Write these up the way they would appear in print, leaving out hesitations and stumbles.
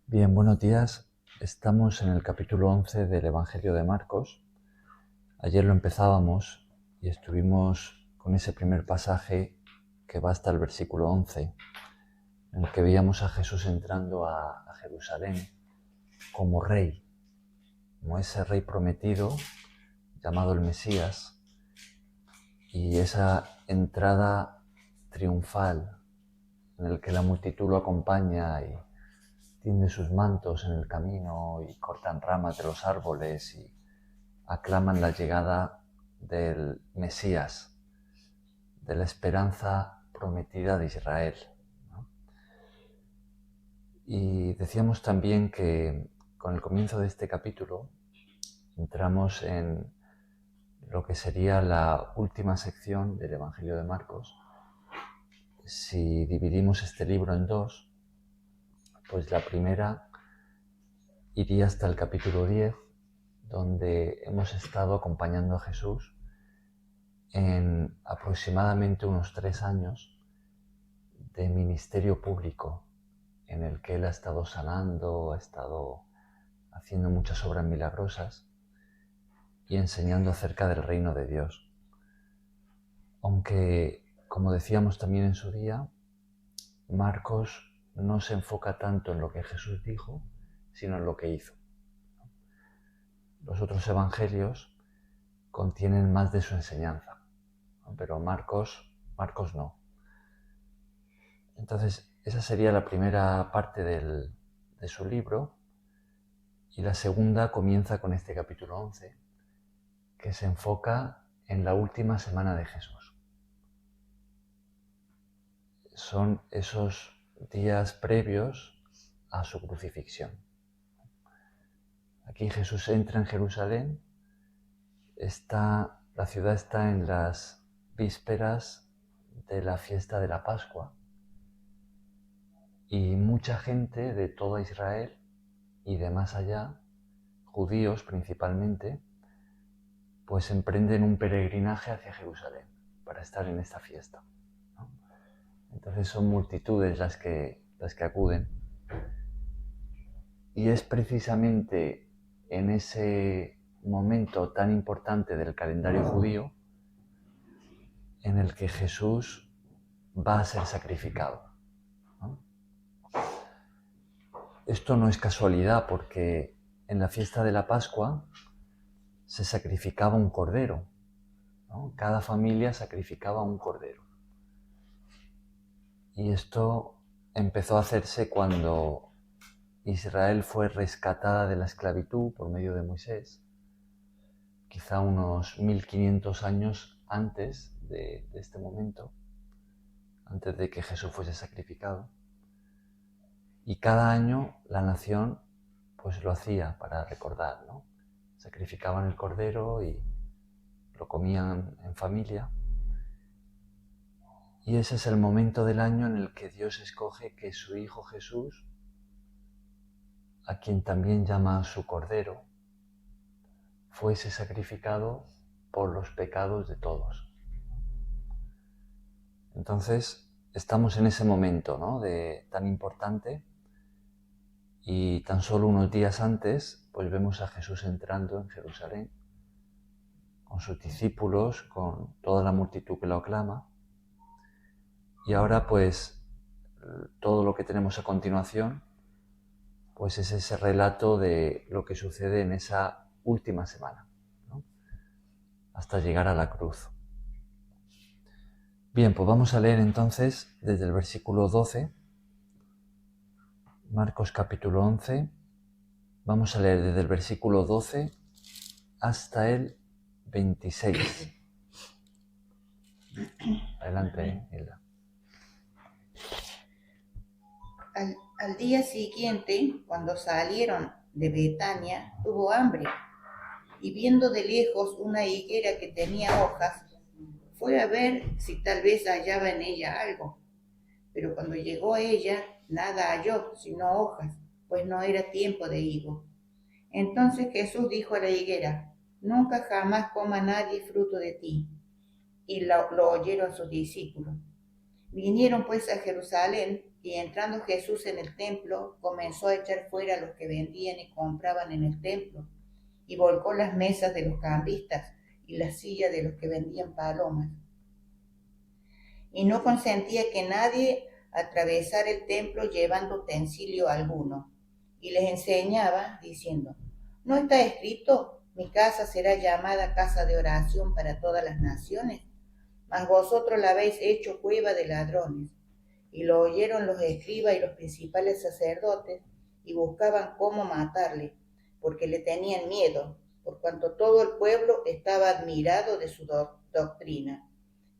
Bien, buenos días. Estamos en el capítulo 11 del Evangelio de Marcos. Ayer lo empezábamos y estuvimos con ese primer pasaje que va hasta el versículo 11, en el que veíamos a Jesús entrando a Jerusalén como rey, como ese rey prometido llamado el Mesías, y esa entrada triunfal en el que la multitud lo acompaña y tiende sus mantos en el camino y cortan ramas de los árboles y aclaman la llegada del Mesías, de la esperanza prometida de Israel, ¿no? Y decíamos también que con el comienzo de este capítulo entramos en lo que sería la última sección del Evangelio de Marcos. Si dividimos este libro en dos, pues la primera iría hasta el capítulo 10, donde hemos estado acompañando a Jesús en aproximadamente unos 3 años de ministerio público, en el que él ha estado sanando, ha estado haciendo muchas obras milagrosas y enseñando acerca del reino de Dios. Aunque, como decíamos también en su día, Marcos no se enfoca tanto en lo que Jesús dijo, sino en lo que hizo. Los otros evangelios contienen más de su enseñanza, pero Marcos no. Entonces, esa sería la primera parte de su libro, y la segunda comienza con este capítulo 11, que se enfoca en la última semana de Jesús. Son esos días previos a su crucifixión. Aquí Jesús entra en Jerusalén, la ciudad está en las vísperas de la fiesta de la Pascua, y mucha gente de toda Israel y de más allá, judíos principalmente, pues emprenden un peregrinaje hacia Jerusalén para estar en esta fiesta, ¿no? Entonces son multitudes las que acuden, y es precisamente en ese momento tan importante del calendario judío en el que Jesús va a ser sacrificado, ¿no? Esto no es casualidad, porque en la fiesta de la Pascua se sacrificaba un cordero, ¿no? Cada familia sacrificaba un cordero. Y esto empezó a hacerse cuando Israel fue rescatada de la esclavitud por medio de Moisés, quizá unos 1500 años antes de este momento, antes de que Jesús fuese sacrificado. Y cada año la nación pues lo hacía para recordar, ¿no? Sacrificaban el cordero y lo comían en familia. Y ese es el momento del año en el que Dios escoge que su Hijo Jesús, a quien también llama su Cordero, fuese sacrificado por los pecados de todos. Entonces, estamos en ese momento, ¿no?, tan importante, y tan solo unos días antes, pues vemos a Jesús entrando en Jerusalén, con sus discípulos, con toda la multitud que lo aclama. Y ahora, pues, todo lo que tenemos a continuación, pues es ese relato de lo que sucede en esa última semana, ¿no?, hasta llegar a la cruz. Bien, pues vamos a leer entonces desde el versículo 12, Marcos capítulo 11, vamos a leer desde el versículo 12 hasta el 26. Adelante, Hilda. Al día siguiente, cuando salieron de Betania, tuvo hambre, y viendo de lejos una higuera que tenía hojas, fue a ver si tal vez hallaba en ella algo. Pero cuando llegó a ella, nada halló, sino hojas, pues no era tiempo de higo. Entonces Jesús dijo a la higuera: nunca jamás coma nadie fruto de ti. Y lo oyeron sus discípulos. Vinieron pues a Jerusalén, Y entrando Jesús en el templo, comenzó a echar fuera a los que vendían y compraban en el templo, y volcó las mesas de los cambistas y las sillas de los que vendían palomas. Y no consentía que nadie atravesara el templo llevando utensilio alguno. Y les enseñaba, diciendo, ¿no está escrito, mi casa será llamada casa de oración para todas las naciones? Mas vosotros la habéis hecho cueva de ladrones. Y lo oyeron los escribas y los principales sacerdotes, y buscaban cómo matarle, porque le tenían miedo, por cuanto todo el pueblo estaba admirado de su doctrina.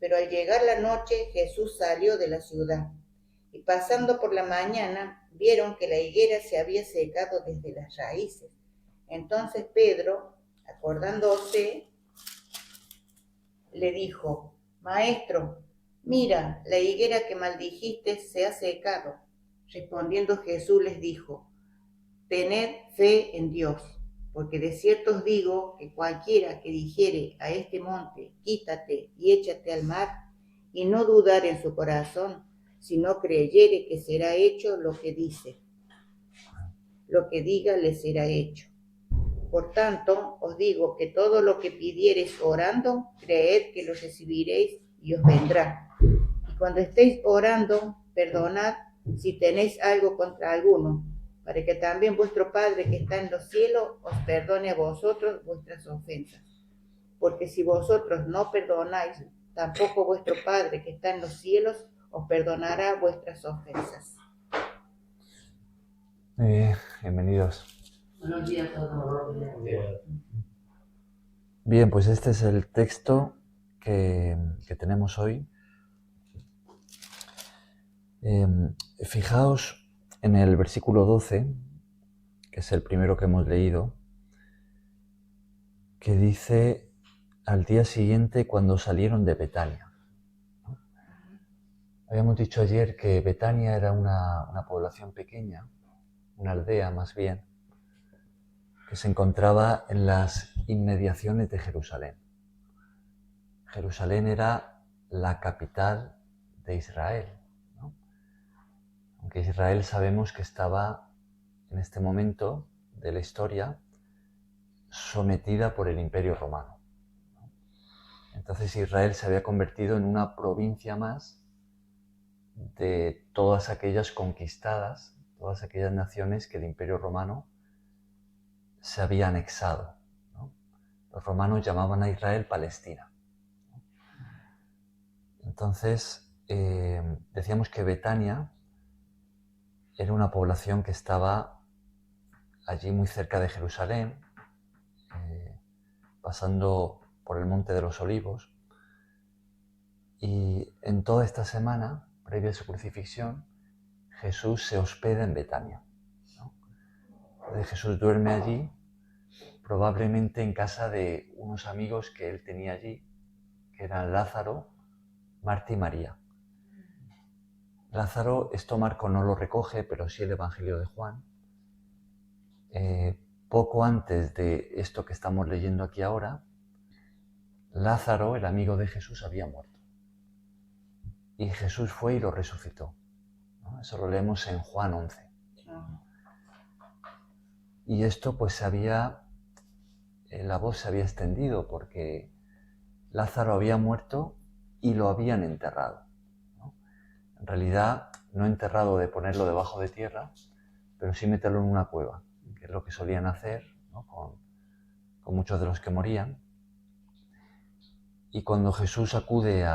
Pero al llegar la noche, Jesús salió de la ciudad, y pasando por la mañana, vieron que la higuera se había secado desde las raíces. Entonces Pedro, acordándose, le dijo, Maestro, mira, la higuera que maldijiste se ha secado. Respondiendo Jesús les dijo, tened fe en Dios, porque de cierto os digo que cualquiera que dijere a este monte, quítate y échate al mar, y no dudar en su corazón, sino creyere que será hecho lo que dice, lo que diga le será hecho. Por tanto, os digo que todo lo que pidiereis orando, creed que lo recibiréis y os vendrá. Y cuando estéis orando, perdonad si tenéis algo contra alguno, para que también vuestro Padre que está en los cielos os perdone a vosotros vuestras ofensas. Porque si vosotros no perdonáis, tampoco vuestro Padre que está en los cielos os perdonará vuestras ofensas. Bienvenidos. Buenos días a todos. Bien, pues este es el texto que tenemos hoy. Fijaos en el versículo 12, que es el primero que hemos leído, que dice al día siguiente cuando salieron de Betania. ¿No? Habíamos dicho ayer que Betania era una población pequeña, una aldea más bien, que se encontraba en las inmediaciones de Jerusalén. Jerusalén era la capital de Israel, ¿no? Aunque Israel sabemos que estaba en este momento de la historia sometida por el Imperio Romano. Entonces Israel se había convertido en una provincia más de todas aquellas conquistadas, todas aquellas naciones que el Imperio Romano se había anexado, ¿no? Los romanos llamaban a Israel Palestina. Entonces, decíamos que Betania era una población que estaba allí muy cerca de Jerusalén, pasando por el Monte de los Olivos, y en toda esta semana, previa a su crucifixión, Jesús se hospeda en Betania, ¿no? Entonces Jesús duerme allí, probablemente en casa de unos amigos que él tenía allí, que eran Lázaro, Marta y María. Lázaro, esto Marco no lo recoge, pero sí el Evangelio de Juan. Poco antes de esto que estamos leyendo aquí ahora, Lázaro, el amigo de Jesús, había muerto. Y Jesús fue y lo resucitó, ¿no? Eso lo leemos en Juan 11. Y esto pues la voz se había extendido porque Lázaro había muerto y lo habían enterrado, ¿no? En realidad no enterrado de ponerlo debajo de tierra, pero sí meterlo en una cueva, que es lo que solían hacer, ¿no? con muchos de los que morían. Y cuando Jesús acude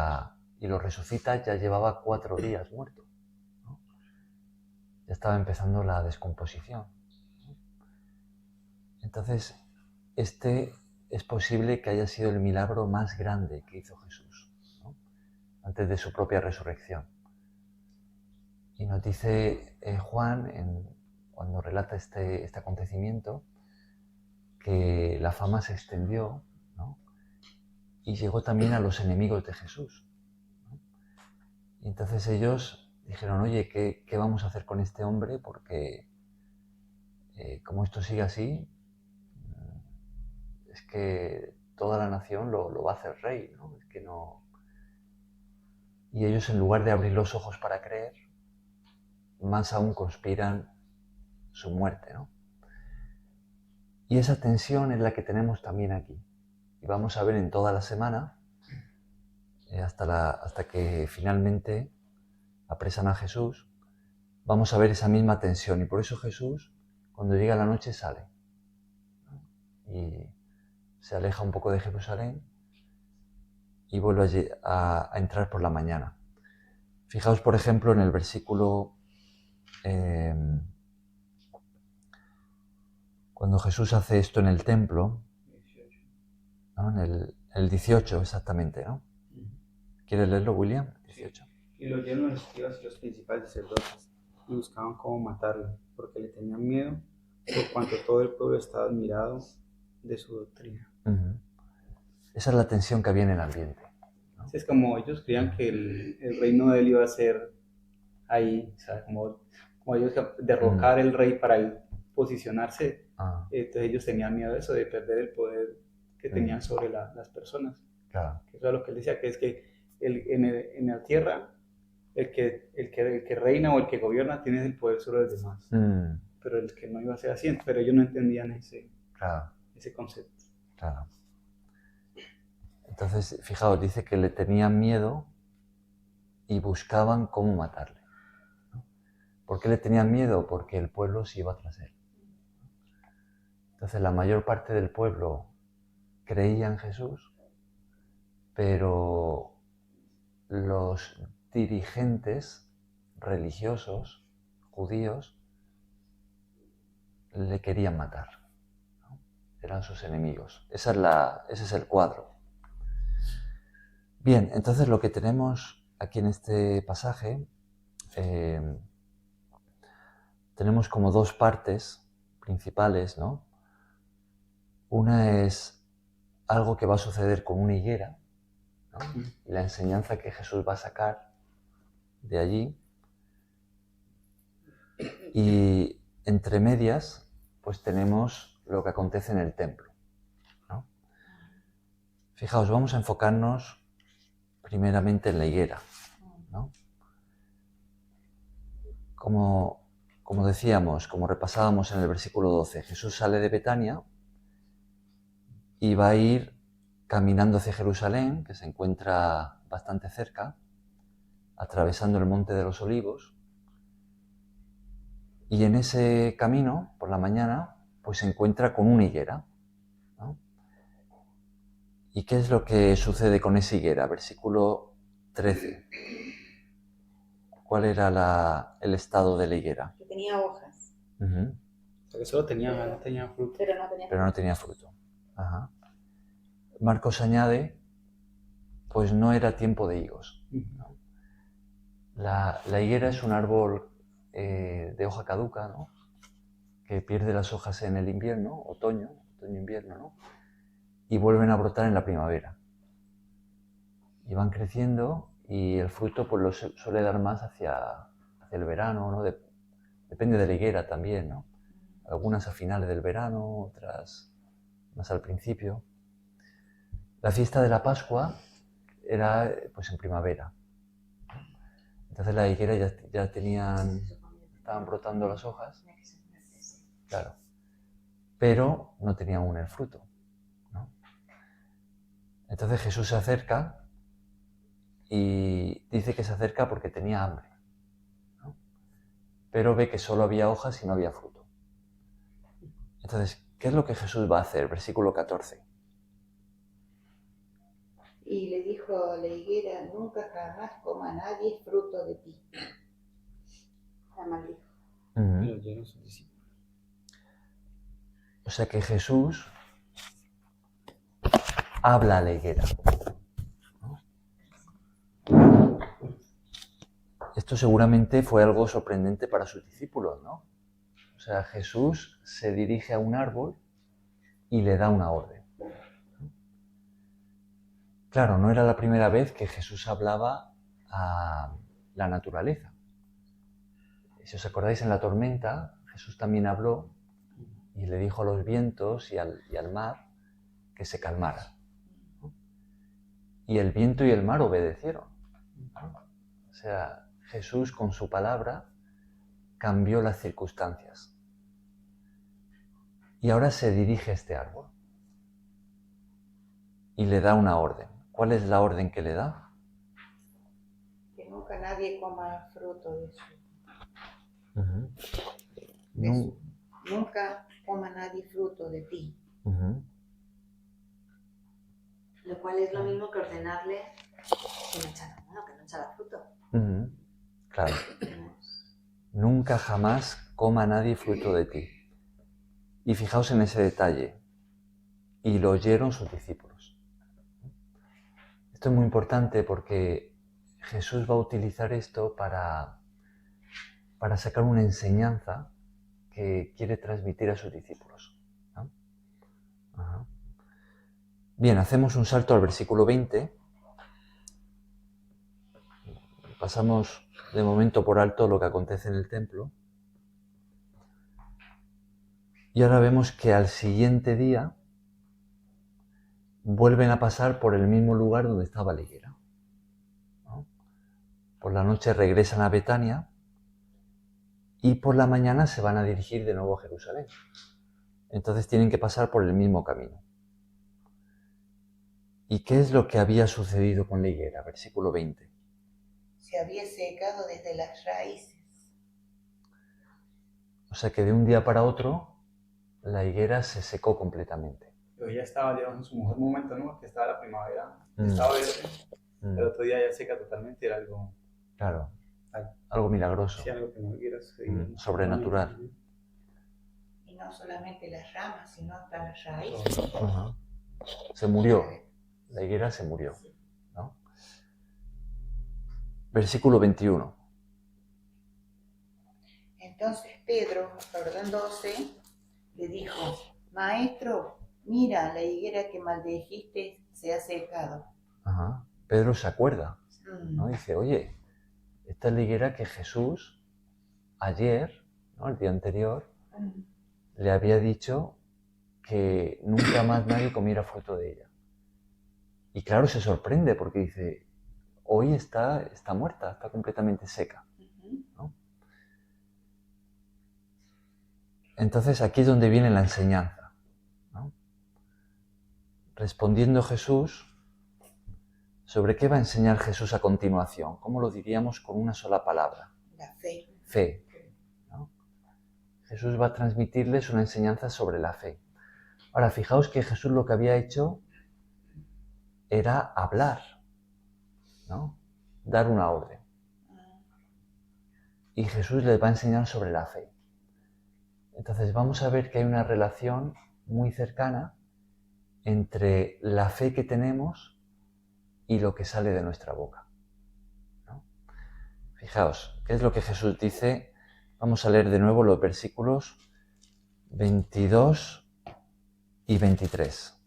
y lo resucita, ya llevaba 4 días muerto, ¿no? Ya estaba empezando la descomposición, ¿no? Entonces, este es posible que haya sido el milagro más grande que hizo Jesús, ¿no? Antes de su propia resurrección. Y nos dice Juan, cuando relata este acontecimiento, que la fama se extendió, ¿no? Y llegó también a los enemigos de Jesús, ¿no? Y entonces ellos dijeron, oye, ¿qué vamos a hacer con este hombre? Porque como esto sigue así, es que toda la nación lo va a hacer rey, ¿no? Es que no... Y ellos, en lugar de abrir los ojos para creer, más aún conspiran su muerte, ¿no? Y esa tensión es la que tenemos también aquí. Y vamos a ver en toda la semana, hasta que finalmente apresan a Jesús, vamos a ver esa misma tensión. Y por eso Jesús, cuando llega la noche, sale. Y se aleja un poco de Jerusalén y vuelve a entrar por la mañana. Fijaos, por ejemplo, en el versículo, cuando Jesús hace esto en el templo, ¿no? En el 18 exactamente, ¿no? ¿Quieres leerlo, William? 18. Y lo oyeron los escribas y los principales sacerdotes, y buscaban cómo matarlo, porque le tenían miedo, por cuanto todo el pueblo estaba admirado de su doctrina. Uh-huh. Esa es la tensión que había en el ambiente, ¿no? Es como ellos creían que el reino de él iba a ser ahí, o sea, como ellos derrocar el rey para él posicionarse. Entonces ellos tenían miedo de eso, de perder el poder que tenían sobre las personas. Claro. Que eso es lo que él decía, que es que en la tierra el que reina o el que gobierna tiene el poder sobre los demás. Pero el que no iba a ser así, pero ellos no entendían ese concepto. Claro. Entonces, fijaos, dice que le tenían miedo y buscaban cómo matarle, ¿no? ¿Por qué le tenían miedo? Porque el pueblo se iba tras él. Entonces, la mayor parte del pueblo creía en Jesús, pero los dirigentes religiosos judíos le querían matar, ¿no? Eran sus enemigos. Ese es el cuadro. Bien, entonces lo que tenemos aquí en este pasaje, tenemos como dos partes principales, ¿no? Una es algo que va a suceder con una higuera, ¿no? Y la enseñanza que Jesús va a sacar de allí. Y entre medias, pues tenemos lo que acontece en el templo, ¿no? Fijaos, vamos a enfocarnos primeramente en la higuera, ¿no? Como decíamos, como repasábamos en el versículo 12, Jesús sale de Betania y va a ir caminando hacia Jerusalén, que se encuentra bastante cerca, atravesando el Monte de los Olivos, y en ese camino, por la mañana, pues se encuentra con una higuera, ¿no? ¿Y qué es lo que sucede con esa higuera? Versículo 13. ¿Cuál era el estado de la higuera? Que tenía hojas. Uh-huh. O sea, que solo no tenía fruto. Pero no tenía fruto. Ajá. Marcos añade, pues no era tiempo de higos, ¿no? La higuera es un árbol de hoja caduca, ¿no? Que pierde las hojas en el invierno, otoño-invierno, ¿no? Y vuelven a brotar en la primavera. Y van creciendo y el fruto pues lo suele dar más hacia el verano, ¿no? Depende de la higuera también, ¿no? Algunas a finales del verano, otras más al principio. La fiesta de la Pascua era pues en primavera. Entonces la higuera ya estaban brotando las hojas, claro, pero no tenía aún el fruto, ¿no? Entonces Jesús se acerca y dice que se acerca porque tenía hambre, ¿no? Pero ve que solo había hojas y no había fruto. Entonces, ¿qué es lo que Jesús va a hacer? Versículo 14. Y le dijo a la higuera, nunca jamás coma nadie fruto de ti. La maldijo. Uh-huh. O sea que Jesús habla a la higuera, ¿no? Esto seguramente fue algo sorprendente para sus discípulos, ¿no? O sea, Jesús se dirige a un árbol y le da una orden. Claro, no era la primera vez que Jesús hablaba a la naturaleza. Si os acordáis, en la tormenta, Jesús también habló y le dijo a los vientos y al mar que se calmaran, ¿no? Y el viento y el mar obedecieron, ¿no? O sea, Jesús con su palabra cambió las circunstancias. Y ahora se dirige a este árbol y le da una orden. ¿Cuál es la orden que le da? Que nunca nadie coma fruto de su... Uh-huh. Nunca coma nadie fruto de ti. Uh-huh. Lo cual es lo mismo que ordenarle que no echara fruto. Uh-huh. Claro. Nunca jamás coma nadie fruto de ti. Y fijaos en ese detalle. Y lo oyeron sus discípulos. Esto es muy importante porque Jesús va a utilizar esto para sacar una enseñanza que quiere transmitir a sus discípulos, ¿no? Ajá. Bien, hacemos un salto al versículo 20. Pasamos de momento por alto lo que acontece en el templo. Y ahora vemos que al siguiente día vuelven a pasar por el mismo lugar donde estaba la higuera, ¿no? Por la noche regresan a Betania y por la mañana se van a dirigir de nuevo a Jerusalén. Entonces tienen que pasar por el mismo camino. ¿Y qué es lo que había sucedido con la higuera? Versículo 20. Se había secado desde las raíces. O sea que de un día para otro la higuera se secó completamente. Pero ya estaba, digamos, en su mejor momento, ¿no? Que estaba la primavera, estaba verde. El otro día ya seca totalmente, era algo... Claro, algo milagroso. Sí, algo que no hubiera sucedido. Sobrenatural. Y no solamente las ramas, sino hasta las raíces. Uh-huh. Se murió, la higuera se murió, ¿no? Versículo 21. Entonces Pedro, acordándose, le dijo: Maestro, mira, la higuera que maldijiste se ha secado. Ajá. Pedro se acuerda, ¿no? Dice, oye, esta es la higuera que Jesús ayer, ¿no? El día anterior, le había dicho que nunca más nadie comiera fruto de ella. Y claro, se sorprende porque dice, hoy está muerta, está completamente seca, ¿no? Entonces aquí es donde viene la enseñanza, ¿no? Respondiendo Jesús, ¿sobre qué va a enseñar Jesús a continuación? ¿Cómo lo diríamos con una sola palabra? La fe. Fe, ¿no? Jesús va a transmitirles una enseñanza sobre la fe. Ahora, fijaos que Jesús lo que había hecho era hablar, ¿no? Dar una orden. Y Jesús les va a enseñar sobre la fe. Entonces vamos a ver que hay una relación muy cercana entre la fe que tenemos y lo que sale de nuestra boca, ¿no? Fijaos, ¿qué es lo que Jesús dice? Vamos a leer de nuevo los versículos 22 y 23.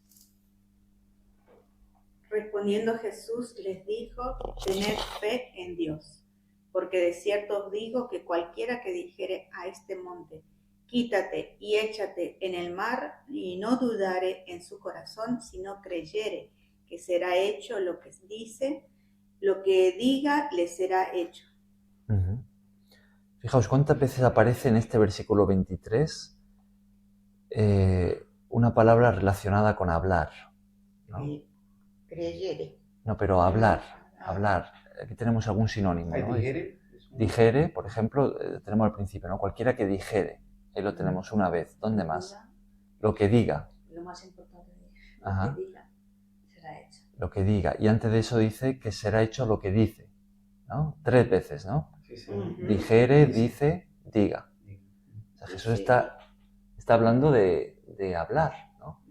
Respondiendo Jesús les dijo: tened fe en Dios, porque de cierto os digo que cualquiera que dijere a este monte: quítate y échate en el mar, y no dudare en su corazón, sino creyere que será hecho lo que dice, lo que diga le será hecho. Uh-huh. Fijaos cuántas veces aparece en este versículo 23 una palabra relacionada con hablar, ¿no? Creyere. No, pero hablar. Aquí tenemos algún sinónimo, ¿no? Dijere, por ejemplo, tenemos al principio, ¿no? Cualquiera que dijere. Ahí lo tenemos una vez. ¿Dónde más? Lo que diga. Lo más importante de Ajá. que diga será hecho. Lo que diga. Y antes de eso dice que será hecho lo que dice, ¿no? 3 veces, ¿no? Sí. Dijere, dice, diga. O sea, Jesús está hablando de hablar, ¿no?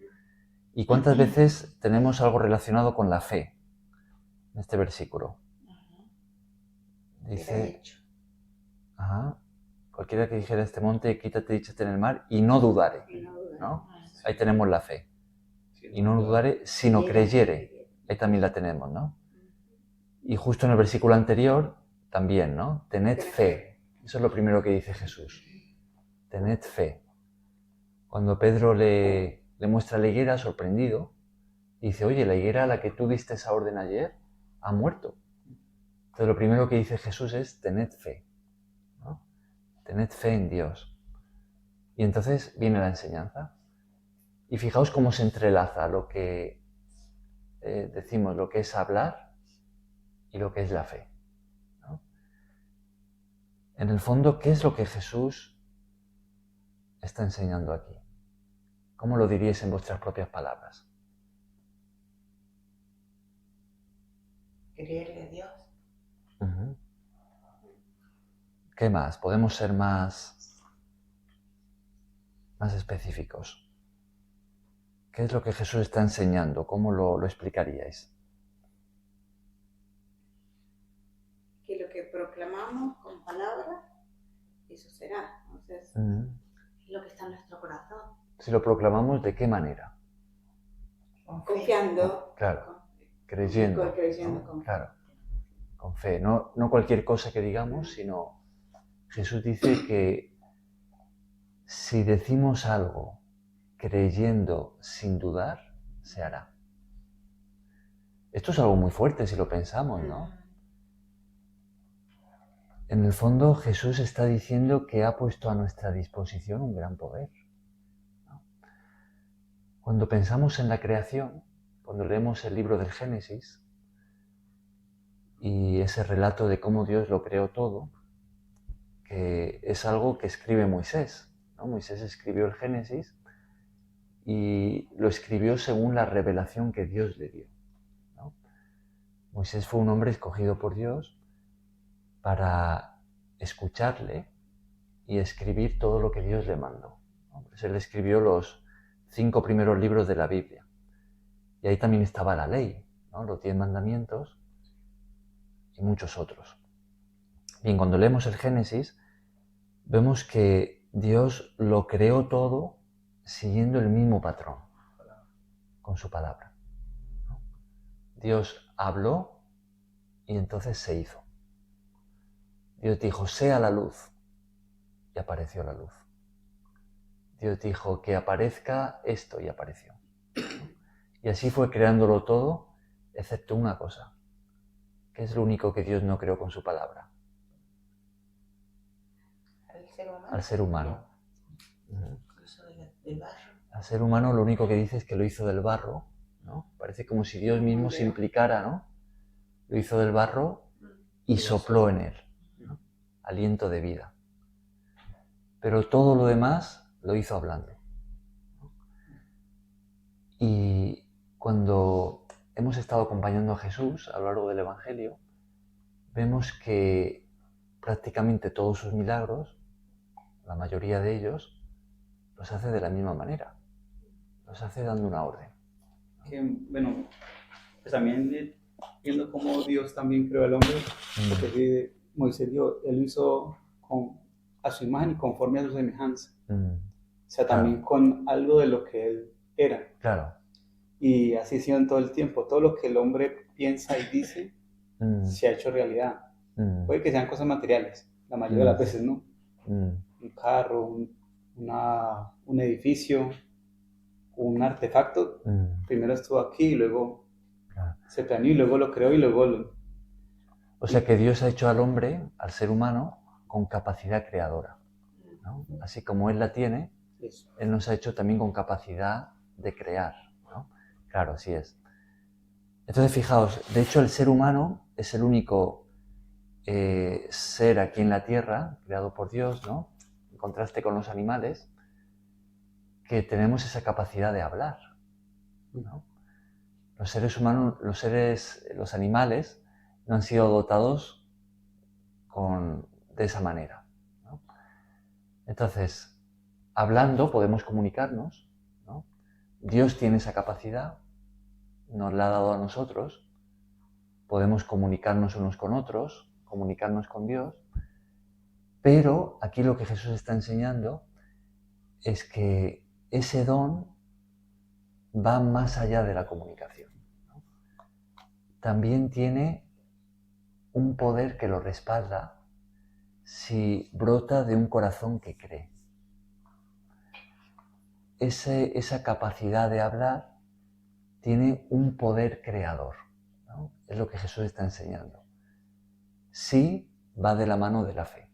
¿Y cuántas veces tenemos algo relacionado con la fe en este versículo? Dice, cualquiera que dijera a este monte, quítate y échate en el mar, y no dudare, ¿no? Ahí tenemos la fe. Y no dudare, sino creyere. Ahí también la tenemos, ¿no? Y justo en el versículo anterior, también, ¿no? Tened fe. Eso es lo primero que dice Jesús. Tened fe. Cuando Pedro le muestra la higuera, sorprendido, dice, oye, la higuera a la que tú diste esa orden ayer ha muerto. Entonces lo primero que dice Jesús es, tened fe, ¿no? tened fe en Dios. Y entonces viene la enseñanza. Y fijaos cómo se entrelaza lo que decimos, lo que es hablar y lo que es la fe, ¿no? En el fondo, ¿qué es lo que Jesús está enseñando aquí? ¿Cómo lo diríais en vuestras propias palabras? Creerle a Dios. Uh-huh. ¿Qué más? Podemos ser más específicos. ¿Qué es lo que Jesús está enseñando? ¿Cómo lo explicaríais? Que lo que proclamamos con palabras, eso será. Entonces, lo que está en nuestro corazón. Si lo proclamamos, ¿de qué manera? confiando. Claro, creyendo. ¿No? Claro, con fe. No cualquier cosa que digamos, sino Jesús dice que si decimos algo creyendo sin dudar, se hará. Esto es algo muy fuerte si lo pensamos, ¿no? En el fondo, Jesús está diciendo que ha puesto a nuestra disposición un gran poder, ¿no? Cuando pensamos en la creación, cuando leemos el libro del Génesis y ese relato de cómo Dios lo creó todo, que es algo que escribe Moisés, ¿no? Moisés escribió el Génesis y lo escribió según la revelación que Dios le dio, ¿no? Moisés fue un hombre escogido por Dios para escucharle y escribir todo lo que Dios le mandó, ¿no? Pues él escribió los 5 primeros libros de la Biblia. Y ahí también estaba la ley, ¿no? Los 10 mandamientos y muchos otros. Bien, cuando leemos el Génesis, vemos que Dios lo creó todo siguiendo el mismo patrón, con su palabra, ¿no? Dios habló y entonces se hizo. Dios dijo, sea la luz, y apareció la luz. Dios dijo que aparezca esto y apareció. Y así fue creándolo todo, excepto una cosa, que es lo único que Dios no creó con su palabra. Al ser humano. Al ser humano lo único que dice es que lo hizo del barro, ¿no? Parece como si Dios mismo se implicara, ¿no? Lo hizo del barro y sopló en él, ¿no? Aliento de vida. Pero todo lo demás lo hizo hablando. Y cuando hemos estado acompañando a Jesús a lo largo del Evangelio, vemos que prácticamente todos sus milagros, la mayoría de ellos, los hace de la misma manera. Los hace dando una orden. Que, bueno, pues también viendo cómo Dios también creó al hombre, porque Moisés dijo, él lo hizo a su imagen y conforme a su semejanza. O sea, también con algo de lo que él era. Claro. Y así ha sido en todo el tiempo. Todo lo que el hombre piensa y dice se ha hecho realidad. Puede que sean cosas materiales, la mayoría de las veces no. Un carro, un edificio, un artefacto, primero estuvo aquí y luego se planeó y luego lo creó y luego O sea que Dios ha hecho al hombre, al ser humano, con capacidad creadora, ¿no? Así como Él la tiene, Él nos ha hecho también con capacidad de crear, ¿no? Claro, así es. Entonces fijaos, de hecho el ser humano es el único ser aquí en la tierra, creado por Dios, ¿no? En contraste con los animales, que tenemos esa capacidad de hablar, ¿no? Los seres humanos, los animales no han sido dotados de esa manera, ¿no? Entonces, hablando podemos comunicarnos, ¿no? Dios tiene esa capacidad, nos la ha dado a nosotros, podemos comunicarnos unos con otros, comunicarnos con Dios, pero aquí lo que Jesús está enseñando es que ese don va más allá de la comunicación, ¿no? También tiene un poder que lo respalda si brota de un corazón que cree. Esa capacidad de hablar tiene un poder creador, ¿no? Es lo que Jesús está enseñando. Sí va de la mano de la fe,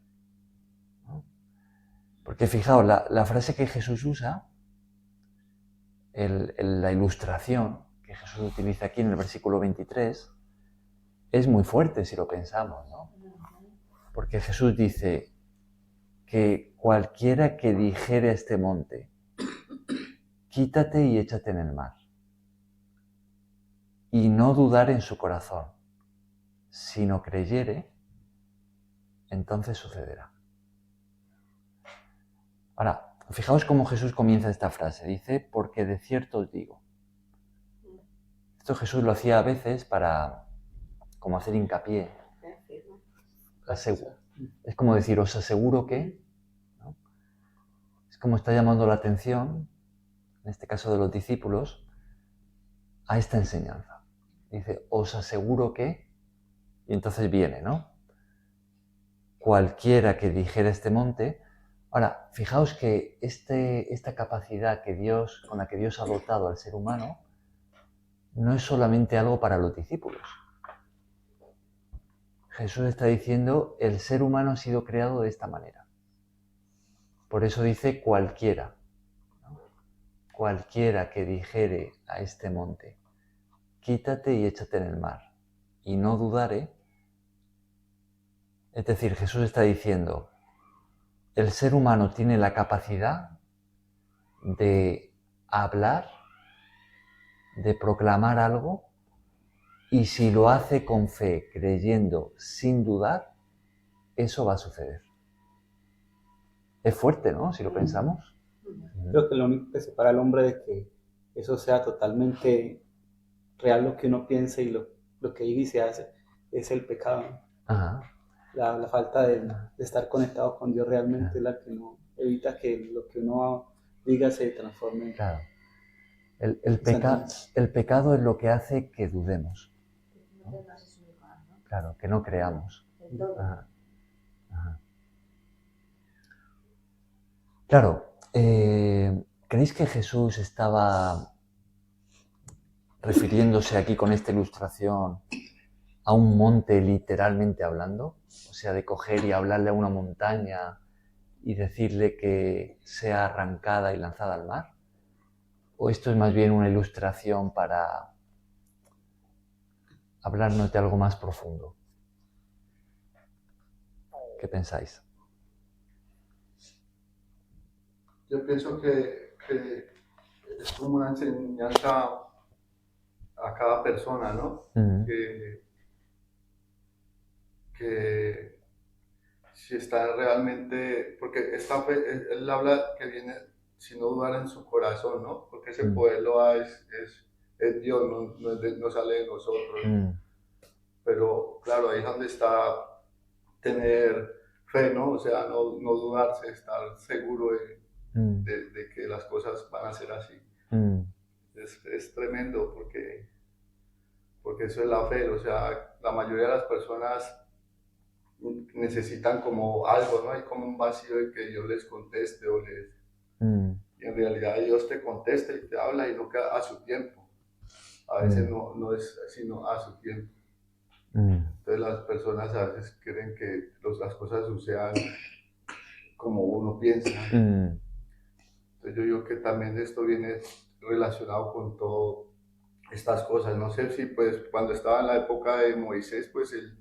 ¿no? Porque fijaos, la frase que Jesús usa, la ilustración que Jesús utiliza aquí en el versículo 23, es muy fuerte si lo pensamos, ¿no? Porque Jesús dice que cualquiera que dijere a este monte, quítate y échate en el mar, y no dudar en su corazón, sino creyere, entonces sucederá. Ahora, fijaos cómo Jesús comienza esta frase. Dice, porque de cierto os digo. Esto Jesús lo hacía a veces para como hacer hincapié. Es como decir, os aseguro que, ¿no? Es como está llamando la atención, en este caso de los discípulos, a esta enseñanza. Dice, os aseguro que, y entonces viene, ¿no? Cualquiera que dijera este monte. Ahora, fijaos que esta capacidad con la que Dios ha dotado al ser humano no es solamente algo para los discípulos. Jesús está diciendo, el ser humano ha sido creado de esta manera. Por eso dice cualquiera, ¿no? Cualquiera que dijere a este monte, quítate y échate en el mar, y no dudare. Es decir, Jesús está diciendo, el ser humano tiene la capacidad de hablar, de proclamar algo, y si lo hace con fe, creyendo, sin dudar, eso va a suceder. Es fuerte, ¿no? Si lo pensamos. Creo que lo único que separa al hombre de que eso sea totalmente real lo que uno piensa y lo que dice y se hace es el pecado, ¿no? Ajá. La falta de estar conectado con Dios realmente es la que no evita que lo que uno diga se transforme. Claro. El pecado es lo que hace que dudemos, ¿no? Claro, que no creamos. Ajá. Ajá. Claro, ¿creéis que Jesús estaba refiriéndose aquí con esta ilustración a un monte literalmente hablando? O sea, de coger y hablarle a una montaña y decirle que sea arrancada y lanzada al mar. ¿O esto es más bien una ilustración para hablarnos de algo más profundo? ¿Qué pensáis? Yo pienso que es como una enseñanza a cada persona, ¿no? Uh-huh. Que si está realmente, porque esta fe, él habla que viene sin no dudar en su corazón, ¿no? Porque ese poder lo da es Dios, no sale de nosotros. Pero claro, ahí es donde está tener fe, ¿no? O sea, no dudarse, estar seguro de que las cosas van a ser así. Es tremendo porque eso es la fe, o sea, la mayoría de las personas necesitan como algo, ¿no? Hay como un vacío de que Dios les conteste o les... Y en realidad Dios te contesta y te habla y no queda a su tiempo. A veces no es sino a su tiempo. Entonces las personas a veces creen que las cosas sucedan como uno piensa. Entonces yo digo que también esto viene relacionado con todas estas cosas. No sé si pues cuando estaba en la época de Moisés, pues él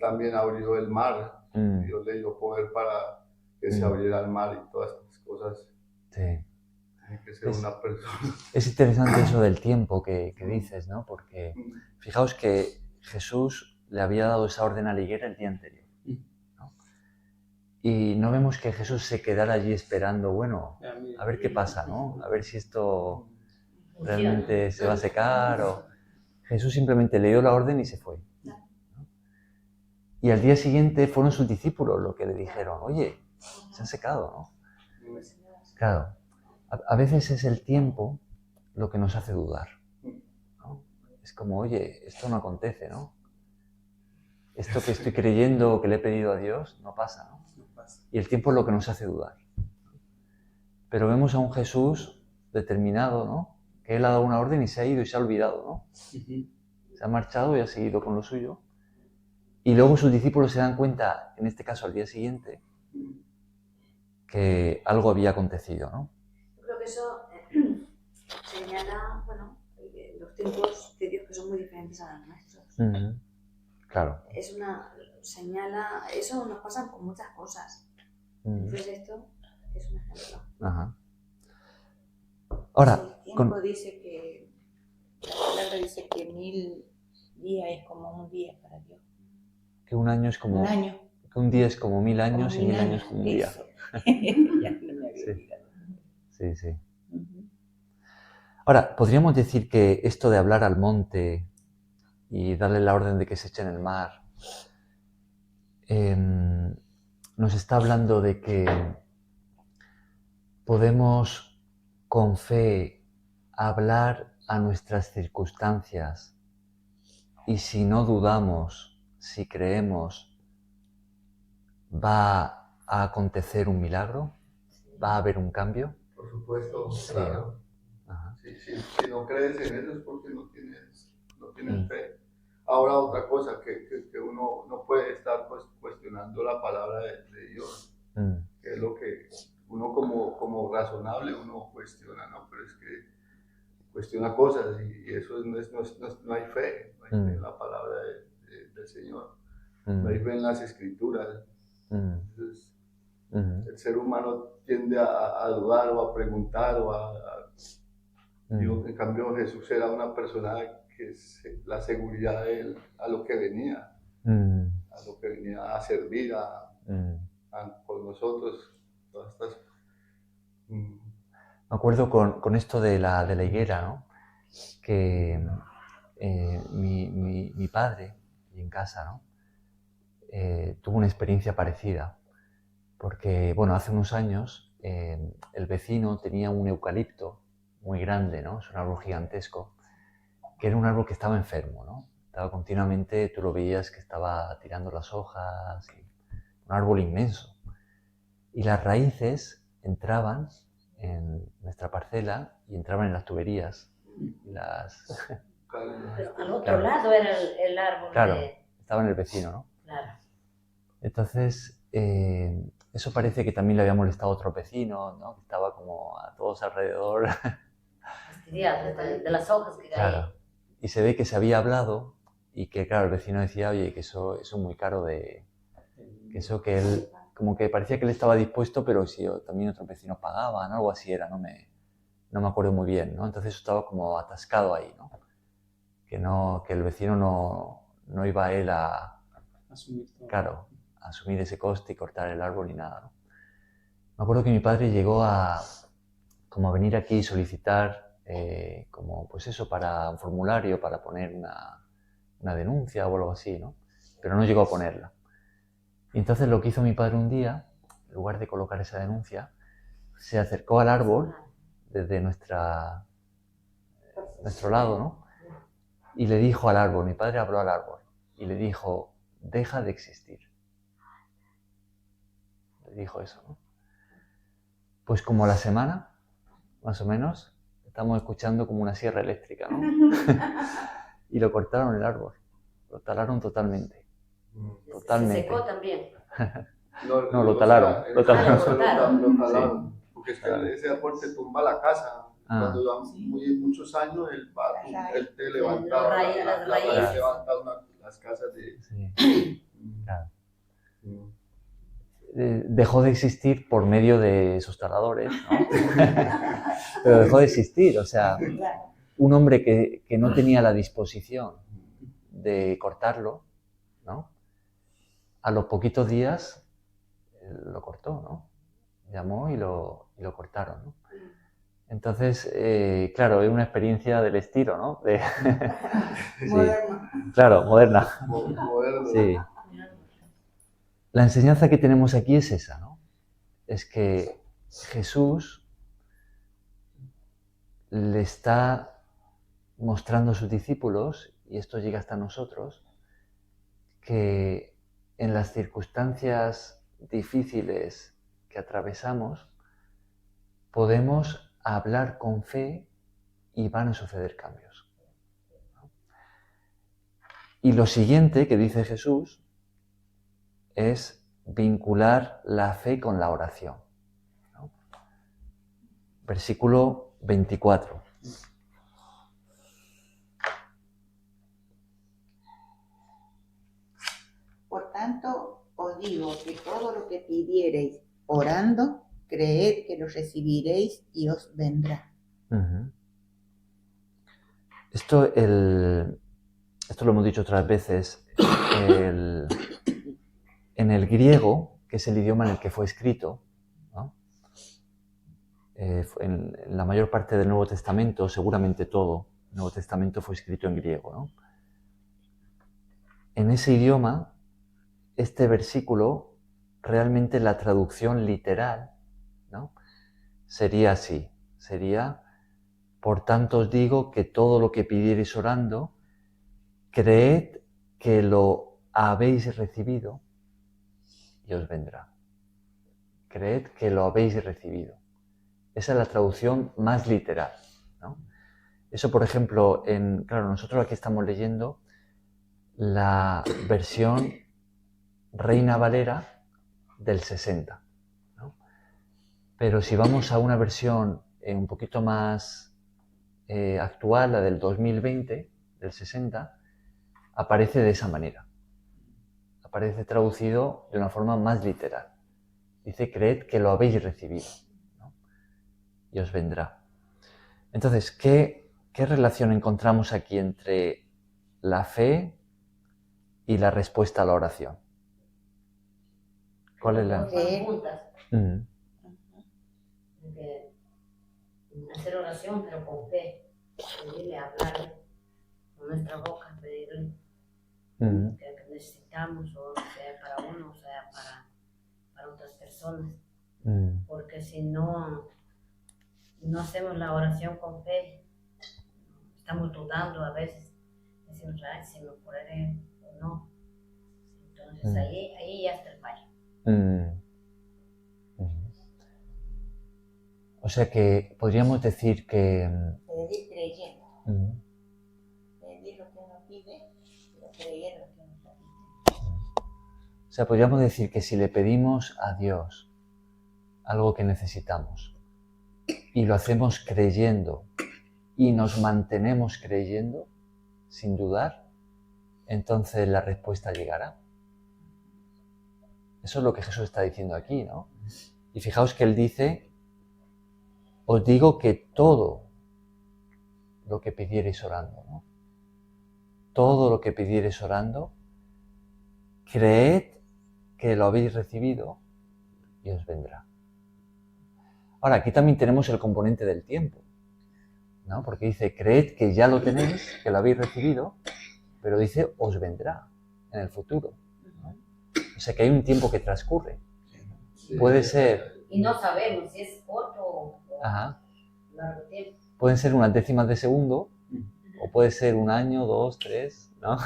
también abrió el mar. Dios le dio poder para que se abriera el mar y todas estas cosas. Sí. Tiene que ser una persona. Es interesante eso del tiempo que dices, ¿no? Porque fijaos que Jesús le había dado esa orden a la higuera el día anterior, ¿no? Y no vemos que Jesús se quedara allí esperando, bueno, a ver qué pasa, ¿no? A ver si esto realmente se va a secar o... Jesús simplemente le dio la orden y se fue, ¿no? Y al día siguiente fueron sus discípulos los que le dijeron, oye, se han secado, ¿no? Claro, a veces es el tiempo lo que nos hace dudar, ¿no? Es como, oye, esto no acontece, ¿no? Esto que estoy creyendo o que le he pedido a Dios no pasa, ¿no? Y el tiempo es lo que nos hace dudar. Pero vemos a un Jesús determinado, ¿no? Que Él ha dado una orden y se ha ido y se ha olvidado, ¿no? Se ha marchado y ha seguido con lo suyo. Y luego sus discípulos se dan cuenta, en este caso al día siguiente, que algo había acontecido, ¿no? Yo creo que eso señala, bueno, los tiempos de Dios que son muy diferentes a los nuestros. Claro. Es una señala, eso nos pasa con muchas cosas. Entonces esto es un ejemplo. Ajá. Ahora, el tiempo dice que, la palabra dice que 1000 días es como un día para Dios. que un año es como... Un año. Que un día es como 1000 años Como y 1000 1000 años como un día. Eso. Ya no me había olvidado. Sí, sí. Ahora, podríamos decir que esto de hablar al monte y darle la orden de que se eche en el mar, nos está hablando de que podemos con fe hablar a nuestras circunstancias y si no dudamos, si creemos, va a acontecer un milagro, va a haber un cambio. Por supuesto, Sí, claro. ¿no? Ajá. Si no crees en eso es porque no tienes fe. Ahora otra cosa, que uno no puede estar pues, cuestionando la palabra de Dios, que es lo que uno como razonable uno cuestiona, ¿no? Pero es que cuestiona cosas y eso no hay fe, no hay fe en la palabra del Señor, no hay fe en las escrituras. Entonces, el ser humano tiende a dudar o a preguntar digo, en cambio Jesús era una persona que la seguridad de él a lo que venía, a servir por nosotros, todas estas... Me acuerdo con esto de la higuera, ¿no? Que mi padre, y en casa, ¿no? Tuvo una experiencia parecida, porque, bueno, hace unos años el vecino tenía un eucalipto muy grande, ¿no? Es un árbol gigantesco, que era un árbol que estaba enfermo, ¿no? Estaba continuamente, tú lo veías que estaba tirando las hojas, un árbol inmenso. Y las raíces entraban en nuestra parcela y entraban en las tuberías. Pero al otro lado era el árbol. Claro, estaba en el vecino, ¿no? Claro. Entonces, eso parece que también le había molestado a otro vecino, ¿no? Que estaba como a todos alrededor. De las hojas que caían. Claro. Y se ve que se había hablado y que, claro, el vecino decía, oye, que eso es muy caro que eso que él, como que parecía que él estaba dispuesto, pero si también otros vecinos pagaban, algo así era, no me acuerdo muy bien, ¿no? Entonces estaba como atascado ahí, ¿no? Que el vecino no iba a él a asumir ese coste y cortar el árbol ni nada, ¿no? Me acuerdo que mi padre llegó a venir aquí y solicitar como pues eso para un formulario para poner una denuncia o algo así, ¿no? Pero no llegó a ponerla. Y entonces lo que hizo mi padre un día, en lugar de colocar esa denuncia, se acercó al árbol desde nuestro lado, ¿no? Y le dijo al árbol, mi padre habló al árbol y le dijo, deja de existir. Le dijo eso, ¿no? Pues como a la semana, más o menos, estamos escuchando como una sierra eléctrica, ¿no? Y lo cortaron el árbol, lo talaron totalmente. Totalmente. Se secó también. No, lo talaron. Lo talaron. Porque es que ese árbol te tumba la casa. Cuando llevan muchos años, él te levantaba las casas de... Sí. Claro. Dejó de existir por medio de esos taladores, ¿no? Pero dejó de existir, o sea, un hombre que no tenía la disposición de cortarlo, ¿no? A los poquitos días lo cortó, ¿no? Llamó y lo cortaron, ¿no? Entonces, claro, es una experiencia del estilo, ¿no? Sí. Moderna. Claro, moderna. Moderno. Sí. La enseñanza que tenemos aquí es esa, ¿no? Es que Jesús le está mostrando a sus discípulos, y esto llega hasta nosotros, que en las circunstancias difíciles que atravesamos podemos hablar con fe y van a suceder cambios. Y lo siguiente que dice Jesús es vincular la fe con la oración. versículo 24. Por tanto, os digo que todo lo que pidiereis orando, creed que lo recibiréis y os vendrá. Uh-huh. Esto lo hemos dicho otras veces. En el griego, que es el idioma en el que fue escrito, ¿no? En la mayor parte del Nuevo Testamento, seguramente todo el Nuevo Testamento fue escrito en griego, ¿no? En ese idioma, este versículo, realmente la traducción literal, ¿no? Sería así, sería: por tanto os digo que todo lo que pidiereis orando, creed que lo habéis recibido y os vendrá. Creed que lo habéis recibido. Esa es la traducción más literal, ¿no? Eso, por ejemplo, claro, nosotros aquí estamos leyendo la versión Reina Valera del 60, ¿no? Pero si vamos a una versión un poquito más actual, la del 2020, del 60, aparece de esa manera. Aparece traducido de una forma más literal. Dice: creed que lo habéis recibido, ¿no? Y os vendrá. Entonces, ¿qué relación encontramos aquí entre la fe y la respuesta a la oración? ¿Cuál es la...? Van juntas. Uh-huh. Hacer oración, pero con fe. Pedirle, hablarle con nuestra boca, pedirle Uh-huh. que necesitamos, o sea para uno, o sea para otras personas. Uh-huh. Porque si no hacemos la oración con fe, estamos dudando a veces, decimos: ay, si me podré o no. Entonces ahí ya está el fallo. O sea que podríamos decir que... Pedir creyendo. Pedir lo que uno pide, pero creer lo que uno pide. O sea, podríamos decir que si le pedimos a Dios algo que necesitamos y lo hacemos creyendo y nos mantenemos creyendo sin dudar, entonces la respuesta llegará. Eso es lo que Jesús está diciendo aquí, ¿no? Y fijaos que Él dice: os digo que todo lo que pidiereis orando, ¿no? Todo lo que pidiereis orando, creed que lo habéis recibido y os vendrá. Ahora, aquí también tenemos el componente del tiempo, ¿no? Porque dice: creed que ya lo tenéis, que lo habéis recibido, pero dice: os vendrá en el futuro, ¿no? O sea que hay un tiempo que transcurre. Puede ser... Y no sabemos si es corto o largo tiempo. Pueden ser unas décimas de segundo, o puede ser 1 año, 2, 3, ¿no?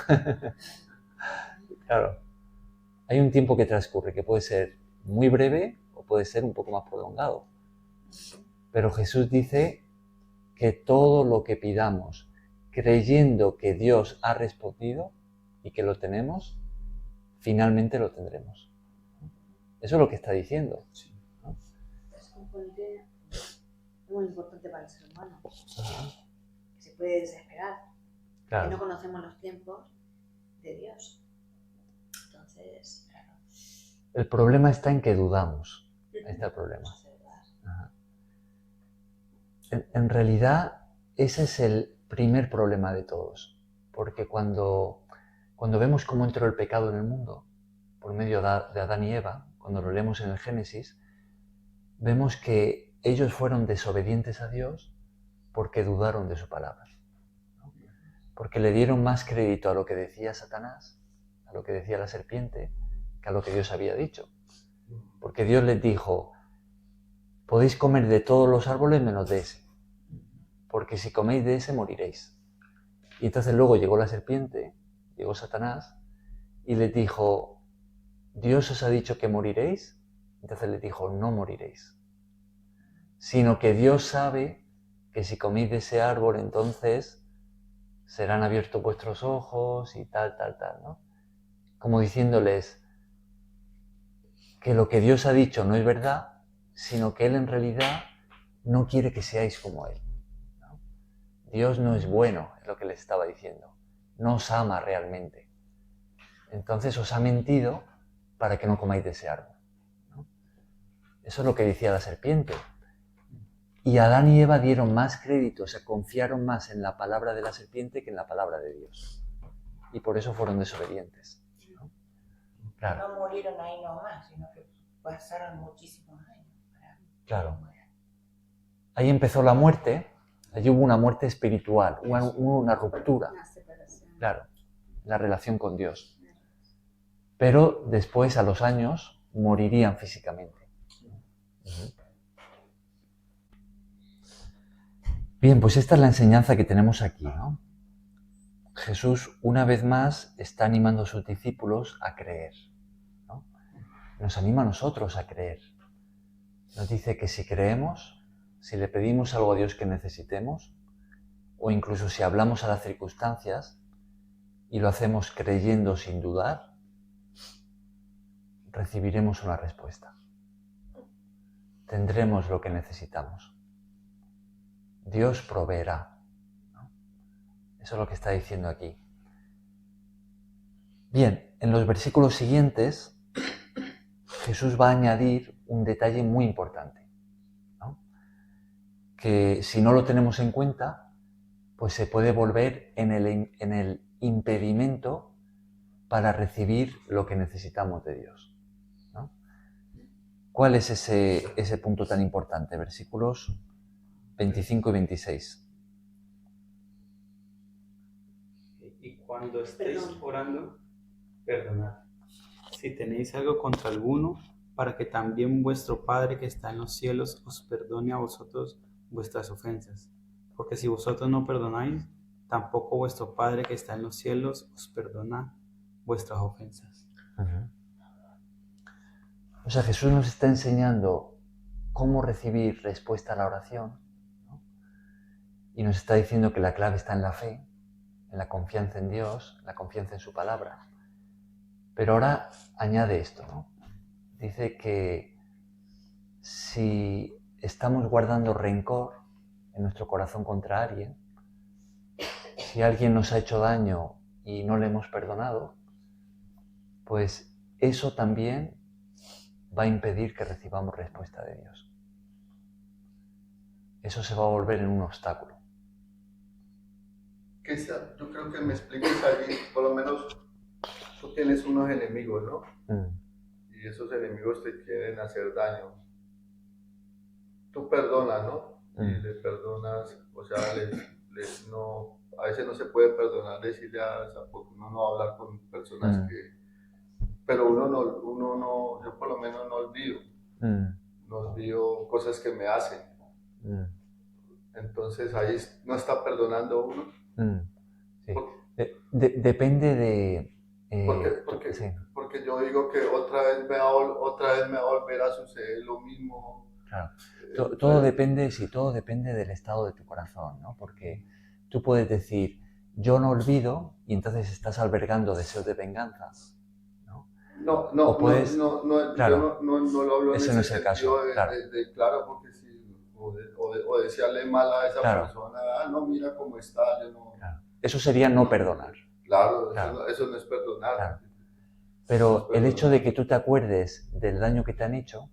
Claro. Hay un tiempo que transcurre, que puede ser muy breve o puede ser un poco más prolongado. Pero Jesús dice que todo lo que pidamos, creyendo que Dios ha respondido y que lo tenemos, finalmente lo tendremos. Eso es lo que está diciendo, ¿no? Es un componente muy importante para el ser humano, que se puede desesperar, Claro. que no conocemos los tiempos de Dios. Entonces, claro. El problema está en que dudamos. Ahí está el problema. En realidad, ese es el primer problema de todos. Porque cuando vemos cómo entró el pecado en el mundo, por medio de Adán y Eva, cuando lo leemos en el Génesis, vemos que ellos fueron desobedientes a Dios porque dudaron de su palabra, ¿no? Porque le dieron más crédito a lo que decía Satanás, a lo que decía la serpiente, que a lo que Dios había dicho. Porque Dios les dijo: podéis comer de todos los árboles menos de ese, porque si coméis de ese moriréis. Y entonces luego llegó la serpiente, llegó Satanás, y les dijo: ¿Dios os ha dicho que moriréis? Entonces les dijo: no moriréis, sino que Dios sabe que si coméis de ese árbol, entonces serán abiertos vuestros ojos y tal, ¿no? Como diciéndoles que lo que Dios ha dicho no es verdad, sino que Él en realidad no quiere que seáis como Él, ¿no? Dios no es bueno, es lo que les estaba diciendo. No os ama realmente. Entonces os ha mentido para que no comáis de ese árbol, ¿no? Eso es lo que decía la serpiente. Y Adán y Eva dieron más crédito, se confiaron más en la palabra de la serpiente que en la palabra de Dios. Y por eso fueron desobedientes, ¿no? Claro. No murieron ahí nomás, sino que pasaron muchísimos años. Claro. Ahí empezó la muerte, allí hubo una muerte espiritual, hubo una ruptura. Una separación. Claro, la relación con Dios. Pero después, a los años, morirían físicamente. Bien, pues esta es la enseñanza que tenemos aquí, ¿no? Jesús, una vez más, está animando a sus discípulos a creer, ¿no? Nos anima a nosotros a creer. Nos dice que si creemos, si le pedimos algo a Dios que necesitemos, o incluso si hablamos a las circunstancias y lo hacemos creyendo sin dudar, recibiremos una respuesta. Tendremos lo que necesitamos. Dios proveerá, ¿no? Eso es lo que está diciendo aquí. Bien, en los versículos siguientes, Jesús va a añadir un detalle muy importante, ¿no? Que si no lo tenemos en cuenta, pues se puede volver en el impedimento para recibir lo que necesitamos de Dios, ¿no? ¿Cuál es ese punto tan importante? Versículos 25 y 26. Y cuando estéis orando, perdonad, si tenéis algo contra alguno, para que también vuestro Padre que está en los cielos os perdone a vosotros vuestras ofensas. Porque si vosotros no perdonáis, tampoco vuestro Padre que está en los cielos os perdona vuestras ofensas. O sea, Jesús nos está enseñando cómo recibir respuesta a la oración, ¿no? Y nos está diciendo que la clave está en la fe, en la confianza en Dios, en la confianza en su palabra. Pero ahora añade esto, ¿no? Dice que si estamos guardando rencor en nuestro corazón contra alguien, si alguien nos ha hecho daño y no le hemos perdonado, pues eso también va a impedir que recibamos respuesta de Dios. Eso se va a volver en un obstáculo. Yo creo que me expliques allí, por lo menos tú tienes unos enemigos, ¿no? Y esos enemigos te quieren hacer daño. Tú perdonas, ¿no? Y les perdonas, o sea, a veces no se puede perdonar, decirle uno no va a hablar con personas que... Pero uno no, yo por lo menos no olvido. No olvido cosas que me hacen. Entonces ahí no está perdonando uno. Sí. Depende de... Porque yo digo que otra vez me va a volver a suceder lo mismo. Claro. Todo depende del estado de tu corazón, ¿no? Porque tú puedes decir, yo no olvido, y entonces estás albergando deseos de venganza. No, claro, yo no lo hablo en ese no es el caso, claro. Claro, porque si, o desearle mal a esa persona, no, mira cómo está, yo no... Claro. Eso sería no perdonar. Claro. Eso no es perdonar. Claro. Pero el hecho de que tú te acuerdes del daño que te han hecho,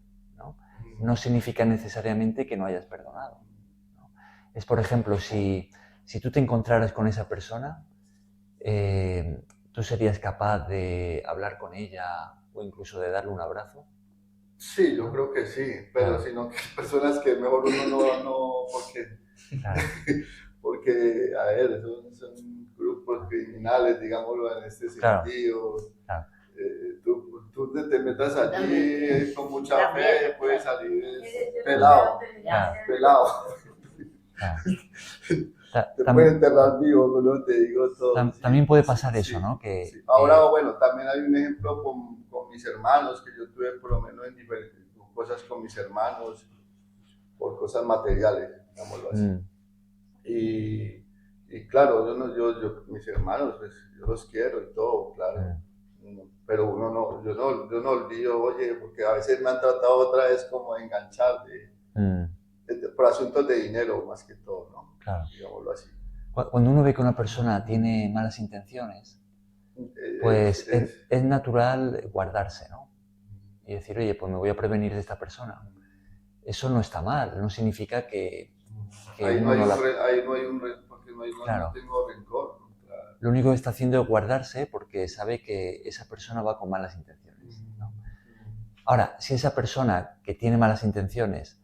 no significa necesariamente que no hayas perdonado, ¿no? Es, por ejemplo, si tú te encontraras con esa persona, ¿tú serías capaz de hablar con ella o incluso de darle un abrazo? Sí, yo creo que sí, pero sino que hay personas que mejor uno no porque a ver, son grupos criminales, digámoslo en este sentido. Claro. Tú te metas allí con mucha fe, puedes salir pelado. Te pueden enterrar vivo, no te digo todo. También puede pasar eso, ¿no? Sí. Ahora, bueno, también hay un ejemplo con mis hermanos, que yo tuve por lo menos en diferentes cosas con mis hermanos, por cosas materiales, digámoslo así. Y claro, yo mis hermanos, pues, yo los quiero y todo, claro. Pero yo no olvido, oye, porque a veces me han tratado otra vez como de enganchar, por asuntos de dinero más que todo, ¿no? Claro. Digámoslo así. Cuando uno ve que una persona tiene malas intenciones, pues es natural guardarse, ¿no? Y decir, oye, pues me voy a prevenir de esta persona. Eso no está mal, no significa que ahí no hay porque claro. no tengo rencor. Claro. Lo único que está haciendo es guardarse porque sabe que esa persona va con malas intenciones, ¿no? Ahora, si esa persona que tiene malas intenciones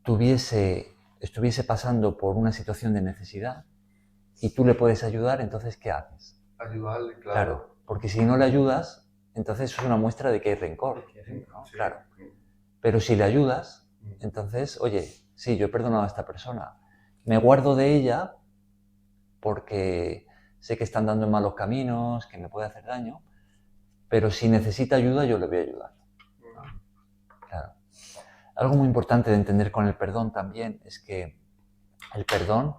estuviese pasando por una situación de necesidad y tú le puedes ayudar, entonces ¿qué haces? Ayudarle, claro. Claro, porque si no le ayudas, entonces eso es una muestra de que hay rencor, ¿no? Sí. Claro. Pero si le ayudas, entonces, oye, sí, yo he perdonado a esta persona, me guardo de ella porque sé que está andando en malos caminos, que me puede hacer daño, pero si necesita ayuda, yo le voy a ayudar. Claro. Algo muy importante de entender con el perdón también es que el perdón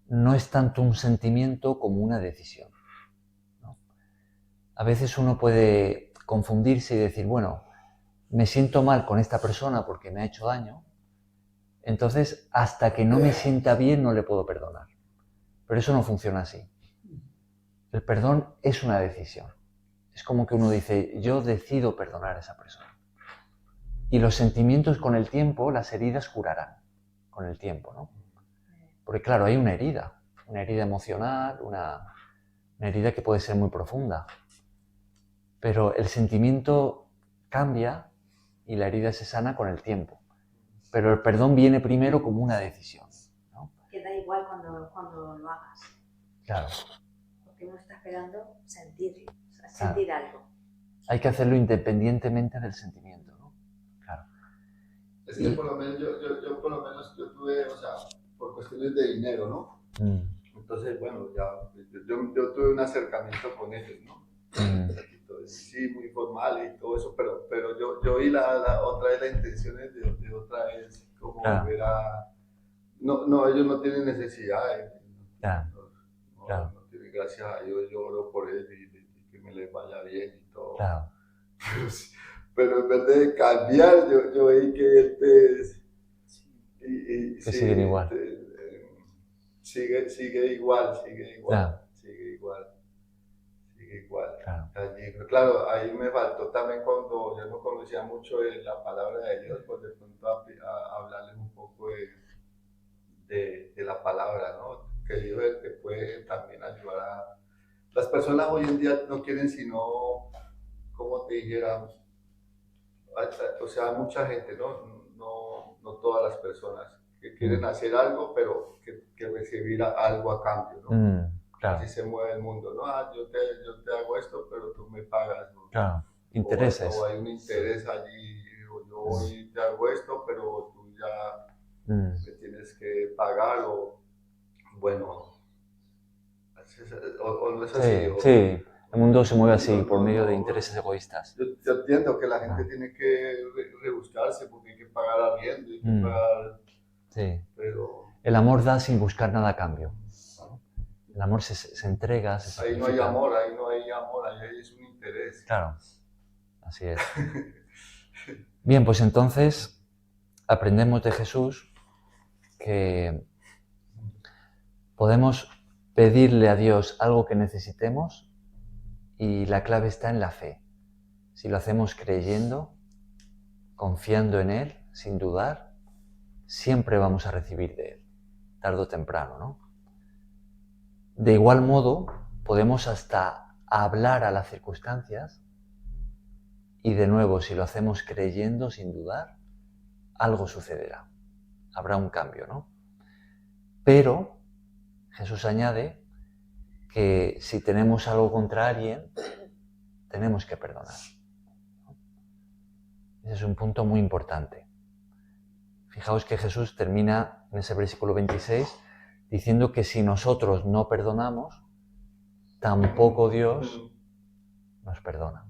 no es tanto un sentimiento como una decisión, ¿no? A veces uno puede confundirse y decir, bueno, me siento mal con esta persona porque me ha hecho daño, entonces hasta que no me sienta bien no le puedo perdonar. Pero eso no funciona así. El perdón es una decisión. Es como que uno dice, yo decido perdonar a esa persona. Y los sentimientos con el tiempo, las heridas curarán con el tiempo, ¿no? Porque claro, hay una herida emocional, una herida que puede ser muy profunda. Pero el sentimiento cambia y la herida se sana con el tiempo. Pero el perdón viene primero como una decisión, ¿no? Que da igual cuando lo hagas. Claro. Porque uno está esperando sentir algo. Hay que hacerlo independientemente del sentimiento, ¿no? Claro. Es que por lo menos yo tuve, o sea, por cuestiones de dinero, ¿no? Entonces, bueno, ya, yo tuve un acercamiento con ellos, ¿no? Sí, muy formal y todo eso, pero yo vi otra vez las intenciones de otra vez, como volver a... No, ellos no tienen necesidad, no tienen, gracias a Dios, yo oro por ellos y que me les vaya bien y todo. Claro. Pero en vez de cambiar, yo vi que siguen igual. Sigue igual. Claro. Claro, ahí me faltó también cuando yo no conocía mucho de la palabra de Dios, pues de pronto a hablarles un poco de la palabra, ¿no? Que Dios es el que puede también ayudar a... Las personas hoy en día no quieren sino, como te dijera, o sea, mucha gente, no todas las personas que quieren hacer algo, pero que recibir algo a cambio, ¿no? Claro. Así se mueve el mundo, ¿no? Yo te hago esto, pero tú me pagas, ¿no? Claro, intereses. O hay un interés allí, yo hoy te hago esto, pero tú ya me tienes que pagar, o bueno, o no es así. Sí. El mundo se mueve así, por medio de intereses egoístas. Yo entiendo que la gente tiene que rebuscarse porque hay que pagar arriendo, hay que pagar... Sí. Pero... El amor da sin buscar nada a cambio. El amor se entrega, se sacrifica. Ahí no hay amor, ahí es un interés. Claro, así es. Bien, pues entonces aprendemos de Jesús que podemos pedirle a Dios algo que necesitemos y la clave está en la fe. Si lo hacemos creyendo, confiando en Él, sin dudar, siempre vamos a recibir de Él, tarde o temprano, ¿no? De igual modo, podemos hasta hablar a las circunstancias y de nuevo, si lo hacemos creyendo, sin dudar, algo sucederá. Habrá un cambio, ¿no? Pero Jesús añade que si tenemos algo contra alguien, tenemos que perdonar. Ese es un punto muy importante. Fijaos que Jesús termina en ese versículo 26 diciendo que si nosotros no perdonamos, tampoco Dios nos perdona.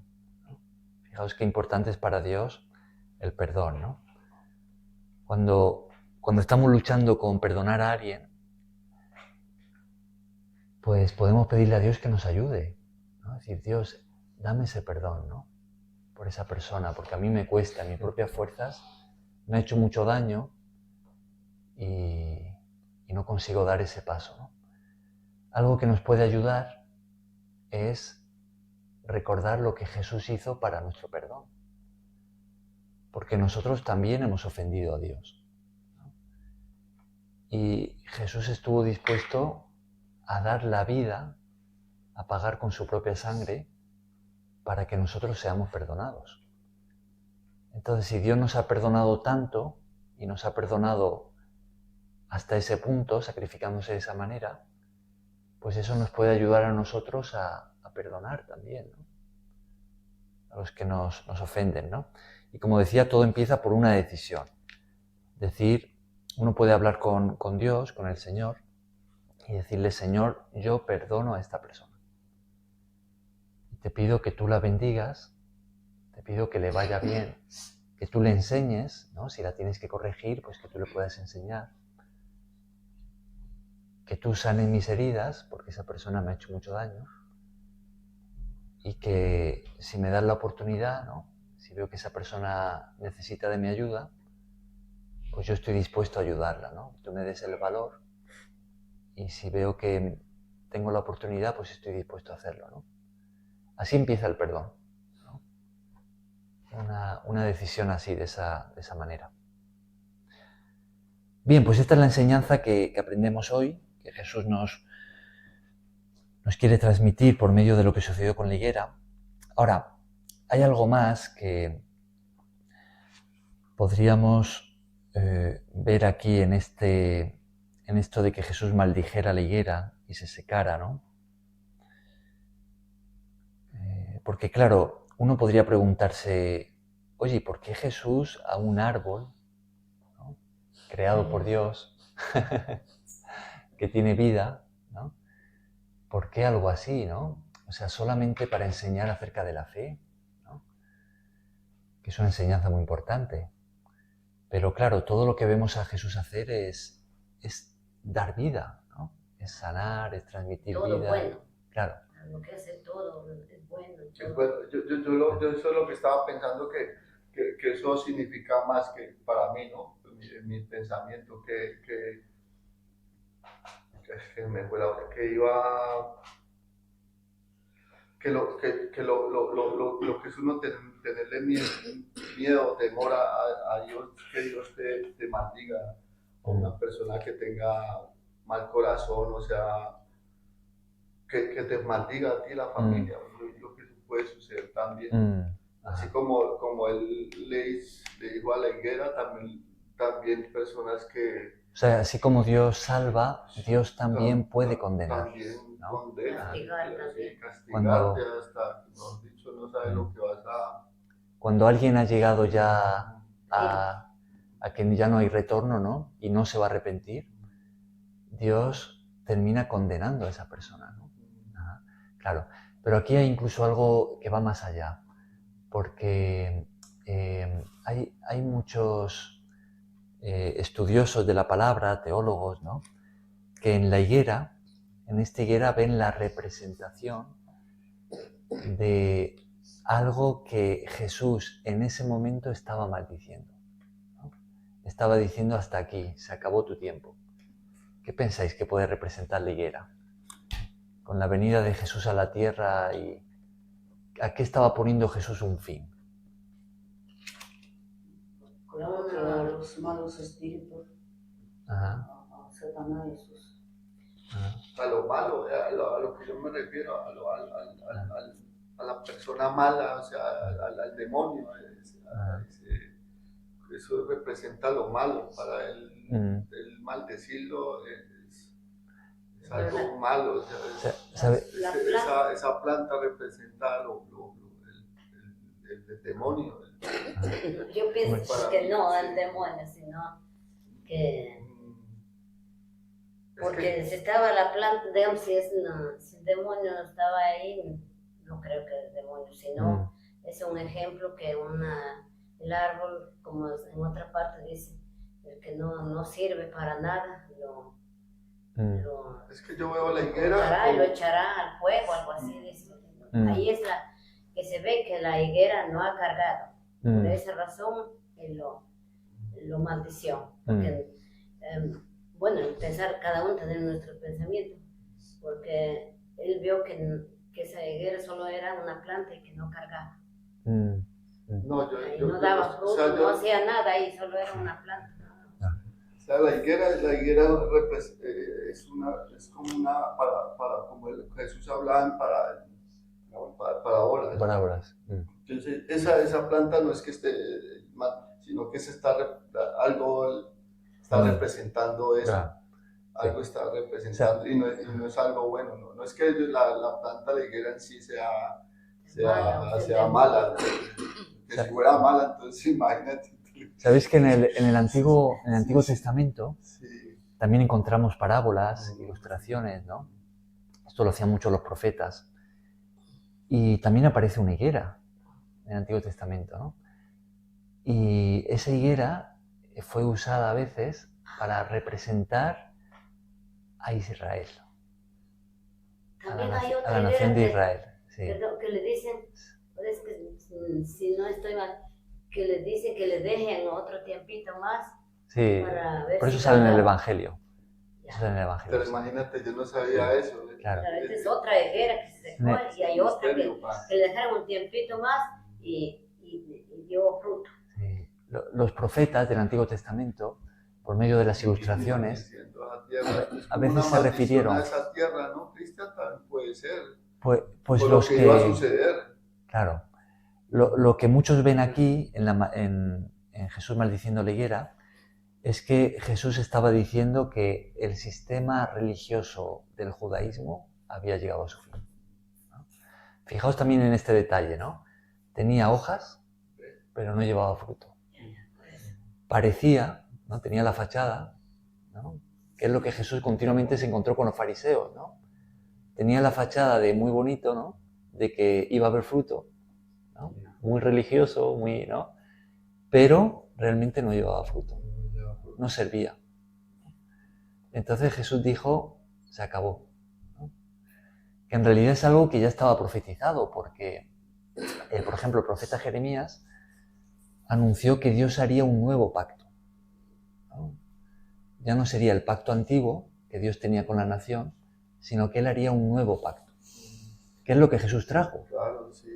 Fijaos qué importante es para Dios el perdón, ¿no? Cuando estamos luchando con perdonar a alguien, pues podemos pedirle a Dios que nos ayude, ¿no? Decir, Dios, dame ese perdón, ¿no? Por esa persona, porque a mí me cuesta, en mis propias fuerzas, me ha hecho mucho daño consigo dar ese paso, ¿no? Algo que nos puede ayudar es recordar lo que Jesús hizo para nuestro perdón. Porque nosotros también hemos ofendido a Dios, ¿no? Y Jesús estuvo dispuesto a dar la vida, a pagar con su propia sangre, para que nosotros seamos perdonados. Entonces, si Dios nos ha perdonado tanto, y nos ha perdonado hasta ese punto, sacrificándose de esa manera, pues eso nos puede ayudar a nosotros a perdonar también, ¿no? A los que nos ofenden, ¿no? Y como decía, todo empieza por una decisión. Decir, uno puede hablar con Dios, con el Señor, y decirle, Señor, yo perdono a esta persona. Y te pido que tú la bendigas, te pido que le vaya bien, que tú le enseñes, ¿no? Si la tienes que corregir, pues que tú le puedas enseñar. Que tú sanes mis heridas, porque esa persona me ha hecho mucho daño. Y que si me das la oportunidad, ¿no? Si veo que esa persona necesita de mi ayuda, pues yo estoy dispuesto a ayudarla, ¿no? Tú me des el valor y si veo que tengo la oportunidad, pues estoy dispuesto a hacerlo, ¿no? Así empieza el perdón, ¿no? Una decisión así, de esa manera. Bien, pues esta es la enseñanza que aprendemos hoy, que Jesús nos quiere transmitir por medio de lo que sucedió con la higuera. Ahora, hay algo más que podríamos ver aquí en esto de que Jesús maldijera la higuera y se secara, ¿no? Porque claro, uno podría preguntarse, oye, ¿por qué Jesús a un árbol, ¿no? Creado por Dios, que tiene vida, ¿no? ¿Por qué algo así, no? O sea, solamente para enseñar acerca de la fe, ¿no? Que es una enseñanza muy importante. Pero claro, todo lo que vemos a Jesús hacer es dar vida, ¿no? Es sanar, es transmitir todo vida. Bueno. Claro. Lo que hace todo es bueno. Todo. Bueno, yo eso es lo que estaba pensando, que eso significa más que para mí, ¿no? Mi pensamiento, que me fue la hora, que iba... que lo que es uno tenerle miedo, temor a Dios, que Dios te maldiga, a una persona que tenga mal corazón, o sea, que te maldiga a ti la familia, lo que puede suceder también. Así como él le dijo a la higuera, también personas que... O sea, así como Dios salva, Dios también puede condenar. También ¿no? condena, Cuando, hasta, no dicho, no sabes lo que vas a... Cuando alguien ha llegado ya a que ya no hay retorno, ¿no? Y no se va a arrepentir, Dios termina condenando a esa persona, ¿no? Ajá, claro, pero aquí hay incluso algo que va más allá, porque hay muchos estudiosos de la palabra, teólogos, ¿no? Que en esta higuera ven la representación de algo que Jesús en ese momento estaba maldiciendo, ¿no? Estaba diciendo, hasta aquí, se acabó tu tiempo. ¿Qué pensáis que puede representar la higuera? Con la venida de Jesús a la tierra, y ¿a qué estaba poniendo Jesús un fin? A los malos espíritus, Ajá. a Satanás y sus... A lo malo, a lo que yo me refiero, a la persona mala, o sea, al demonio. Eso representa lo malo. Para él, el maldecirlo es algo malo. O sea, esa planta representa el demonio. Yo pienso que no el demonio, sino que... Porque si estaba la planta, digamos, si el demonio estaba ahí, no creo que el demonio, sino es un ejemplo que el árbol, como en otra parte dice, el que no sirve para nada, es que yo veo la higuera lo echará al fuego, algo así, dice. Ahí es que se ve que la higuera no ha cargado. Por esa razón lo maldició. Porque, bueno, el pensar, cada uno tener nuestro pensamiento, porque él vio que esa higuera solo era una planta y que no cargaba. No, Ahí no daba fruto, no hacía nada ahí, solo era una planta. O sea, la higuera es como una, como Jesús hablaba, para obras. Para obras. Entonces, esa planta no es que esté mal, sino que algo está representando eso. Claro. Algo está representando, y no es algo bueno, no es que la planta de higuera en sí sea mala, que si fuera mala, entonces imagínate. Sabéis que en el Antiguo Testamento Sí. también encontramos parábolas, ilustraciones, ¿no? Esto lo hacían mucho los profetas. Y también aparece una higuera en el Antiguo Testamento, ¿no? Y esa higuera fue usada a veces para representar a Israel, También hay a otra la nación de idea Israel. Sí. Perdón, que le dicen, es que si no estoy mal, que le dicen que le dejen otro tiempito más. Sí, para ver por eso si sale en el carga. Evangelio. Eso sale en el Evangelio. Pero imagínate, yo no sabía eso. Claro. Esta es otra higuera que se secó y hay otra que le dejaron un tiempito más y dio fruto. Sí. Los profetas del Antiguo Testamento, por medio de las ilustraciones, a veces se refirieron a esa tierra, ¿no, Cristian? Puede ser. Pues por los lo que iba a suceder. Claro. Lo que muchos ven aquí en Jesús maldiciendo la higuera es que Jesús estaba diciendo que el sistema religioso del judaísmo había llegado a su fin, ¿no? Fijaos también en este detalle, ¿no? Tenía hojas, pero no llevaba fruto. Parecía, ¿no? Tenía la fachada, ¿no? Que es lo que Jesús continuamente se encontró con los fariseos, ¿no? Tenía la fachada de muy bonito, ¿no? De que iba a haber fruto, ¿no? Muy religioso, muy, ¿no? Pero realmente no llevaba fruto, no servía. Entonces Jesús dijo, se acabó, ¿no? Que en realidad es algo que ya estaba profetizado, porque, por ejemplo, el profeta Jeremías anunció que Dios haría un nuevo pacto, ¿no? Ya no sería el pacto antiguo que Dios tenía con la nación, sino que Él haría un nuevo pacto. ¿Qué es lo que Jesús trajo? Claro, sí.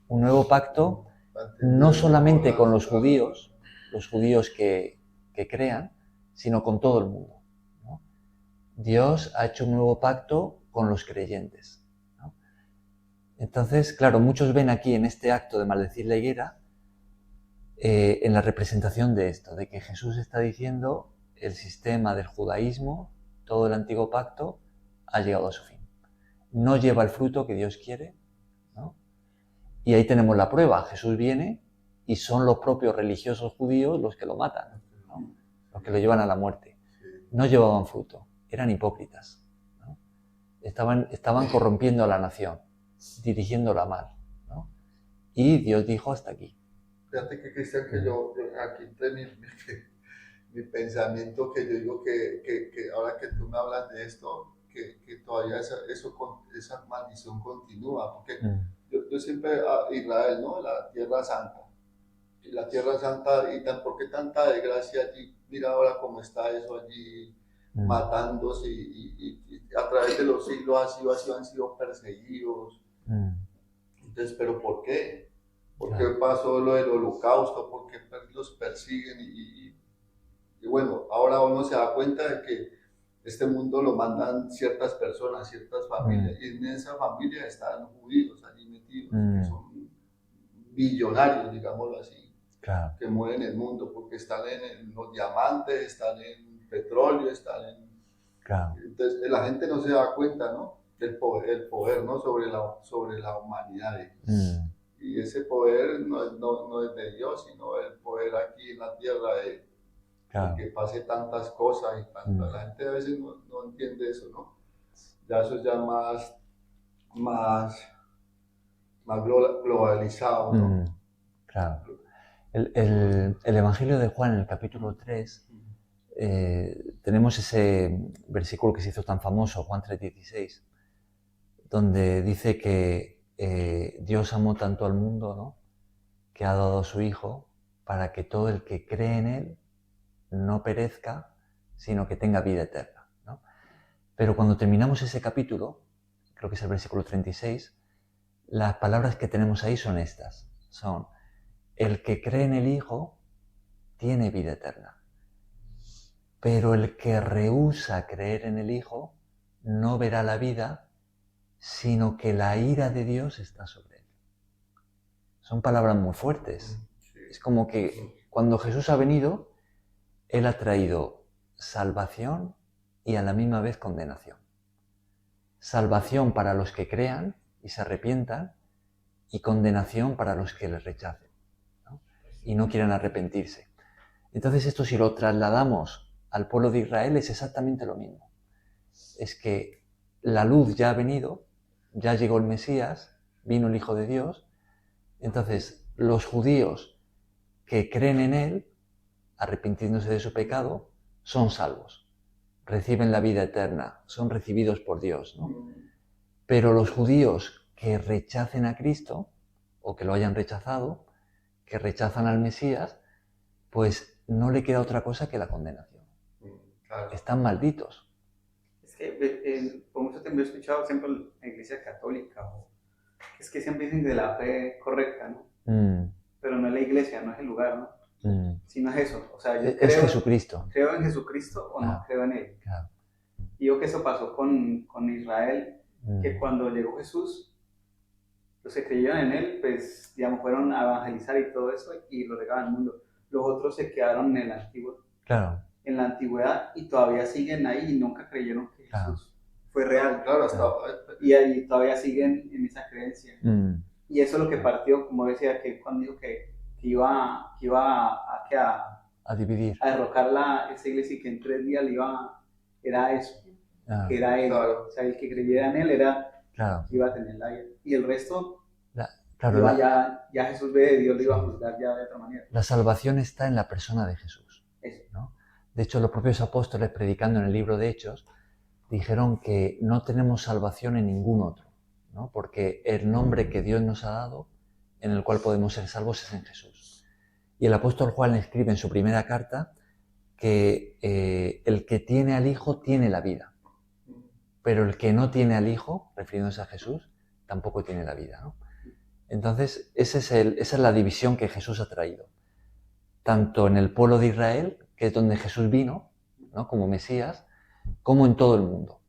Un nuevo pacto no solamente con los judíos que crean, sino con todo el mundo, ¿no? Dios ha hecho un nuevo pacto con los creyentes, ¿no? Entonces, claro, muchos ven aquí en este acto de maldecir la higuera, en la representación de esto, de que Jesús está diciendo el sistema del judaísmo, todo el antiguo pacto, ha llegado a su fin. No lleva el fruto que Dios quiere, ¿no? Y ahí tenemos la prueba. Jesús viene y son los propios religiosos judíos los que lo matan, ¿no? Los que lo llevan a la muerte. No llevaban fruto, eran hipócritas, ¿no? Estaban corrompiendo a la nación, dirigiéndola mal, ¿no? Y Dios dijo hasta aquí. Fíjate que, Cristian, que yo aquí entre mi pensamiento, que yo digo que ahora que tú me hablas de esto, que todavía esa maldición continúa, porque yo siempre, Israel, ¿no? La Tierra Santa, y la Tierra Santa, ¿por qué tanta desgracia allí? Mira ahora cómo está eso allí, matándose, y a través de los siglos han sido perseguidos. Entonces, ¿pero por qué? ¿Por qué pasó lo del holocausto? ¿Por qué los persiguen? Y bueno, ahora uno se da cuenta de que este mundo lo mandan ciertas personas, ciertas familias, y en esa familia están judíos allí metidos, que son billonarios, digámoslo así, que mueven el mundo, porque están en los diamantes, están en petróleo, están en... Entonces la gente no se da cuenta, ¿no? El poder, ¿no? sobre la humanidad. Y ese poder no es de Dios, sino el poder aquí en la tierra de que pase tantas cosas y tantas. La gente a veces no entiende eso, ¿no? Ya eso es ya más globalizado, ¿no? Claro. El Evangelio de Juan, en el capítulo 3, tenemos ese versículo que se hizo tan famoso, Juan 3:16, donde dice que Dios amó tanto al mundo, ¿no? Que ha dado a su Hijo para que todo el que cree en Él no perezca, sino que tenga vida eterna, ¿no? Pero cuando terminamos ese capítulo, creo que es el versículo 36, las palabras que tenemos ahí son estas. Son, el que cree en el Hijo tiene vida eterna. Pero el que rehúsa creer en el Hijo no verá la vida, sino que la ira de Dios está sobre él. Son palabras muy fuertes. Es como que cuando Jesús ha venido, Él ha traído salvación y a la misma vez condenación. Salvación para los que crean y se arrepientan, y condenación para los que les rechacen, ¿no? Y no quieran arrepentirse. Entonces esto, si lo trasladamos al pueblo de Israel, es exactamente lo mismo. Es que la luz ya ha venido, ya llegó el Mesías, vino el Hijo de Dios. Entonces los judíos que creen en Él, arrepintiéndose de su pecado, son salvos, reciben la vida eterna, son recibidos por Dios, ¿no? Pero los judíos que rechacen a Cristo, o que lo hayan rechazado, que rechazan al Mesías, pues no le queda otra cosa que la condenación. Claro. Están malditos. Es que por mucho tiempo he escuchado siempre en la iglesia católica, es que siempre dicen de la fe correcta, ¿no? Pero no es la iglesia, no es el lugar, ¿no? Sino es eso. O sea, yo es Jesucristo. ¿Creo en Jesucristo o no creo en Él? Claro. Y yo que eso pasó con Israel, que cuando llegó Jesús, los que creyeron en Él, pues, digamos, fueron a evangelizar y todo eso, y lo regaban al mundo. Los otros se quedaron en el antiguo. Claro. En la antigüedad, y todavía siguen ahí y nunca creyeron que Jesús fue real. Claro, y ahí todavía siguen en esa creencia. Y eso es lo que partió, como decía, que cuando dijo que iba a dividir, a derrocar esa iglesia, y que en 3 días era eso, que era Él. Claro. O sea, el que creyera en Él era que iba a tener la vida. Y el resto, ya Jesús ve de Dios, lo iba a juzgar ya de otra manera. La salvación está en la persona de Jesús, ¿no? De hecho, los propios apóstoles, predicando en el libro de Hechos, dijeron que no tenemos salvación en ningún otro, ¿no? Porque el nombre que Dios nos ha dado, en el cual podemos ser salvos, es en Jesús. Y el apóstol Juan escribe en su primera carta que el que tiene al Hijo tiene la vida, pero el que no tiene al Hijo, refiriéndose a Jesús, tampoco tiene la vida, ¿no? Entonces, esa es la división que Jesús ha traído, tanto en el pueblo de Israel, que es donde Jesús vino, ¿no?, como Mesías, como en todo el mundo.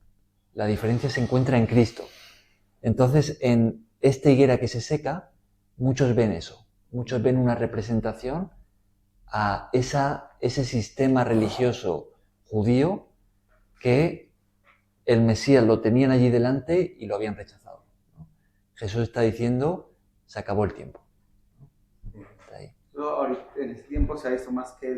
La diferencia se encuentra en Cristo. Entonces, en esta higuera que se seca, muchos ven eso. Muchos ven una representación a ese sistema religioso judío que el Mesías lo tenían allí delante y lo habían rechazado, ¿no? Jesús está diciendo, se acabó el tiempo, ¿no? Está ahí. En este tiempo se ha visto más que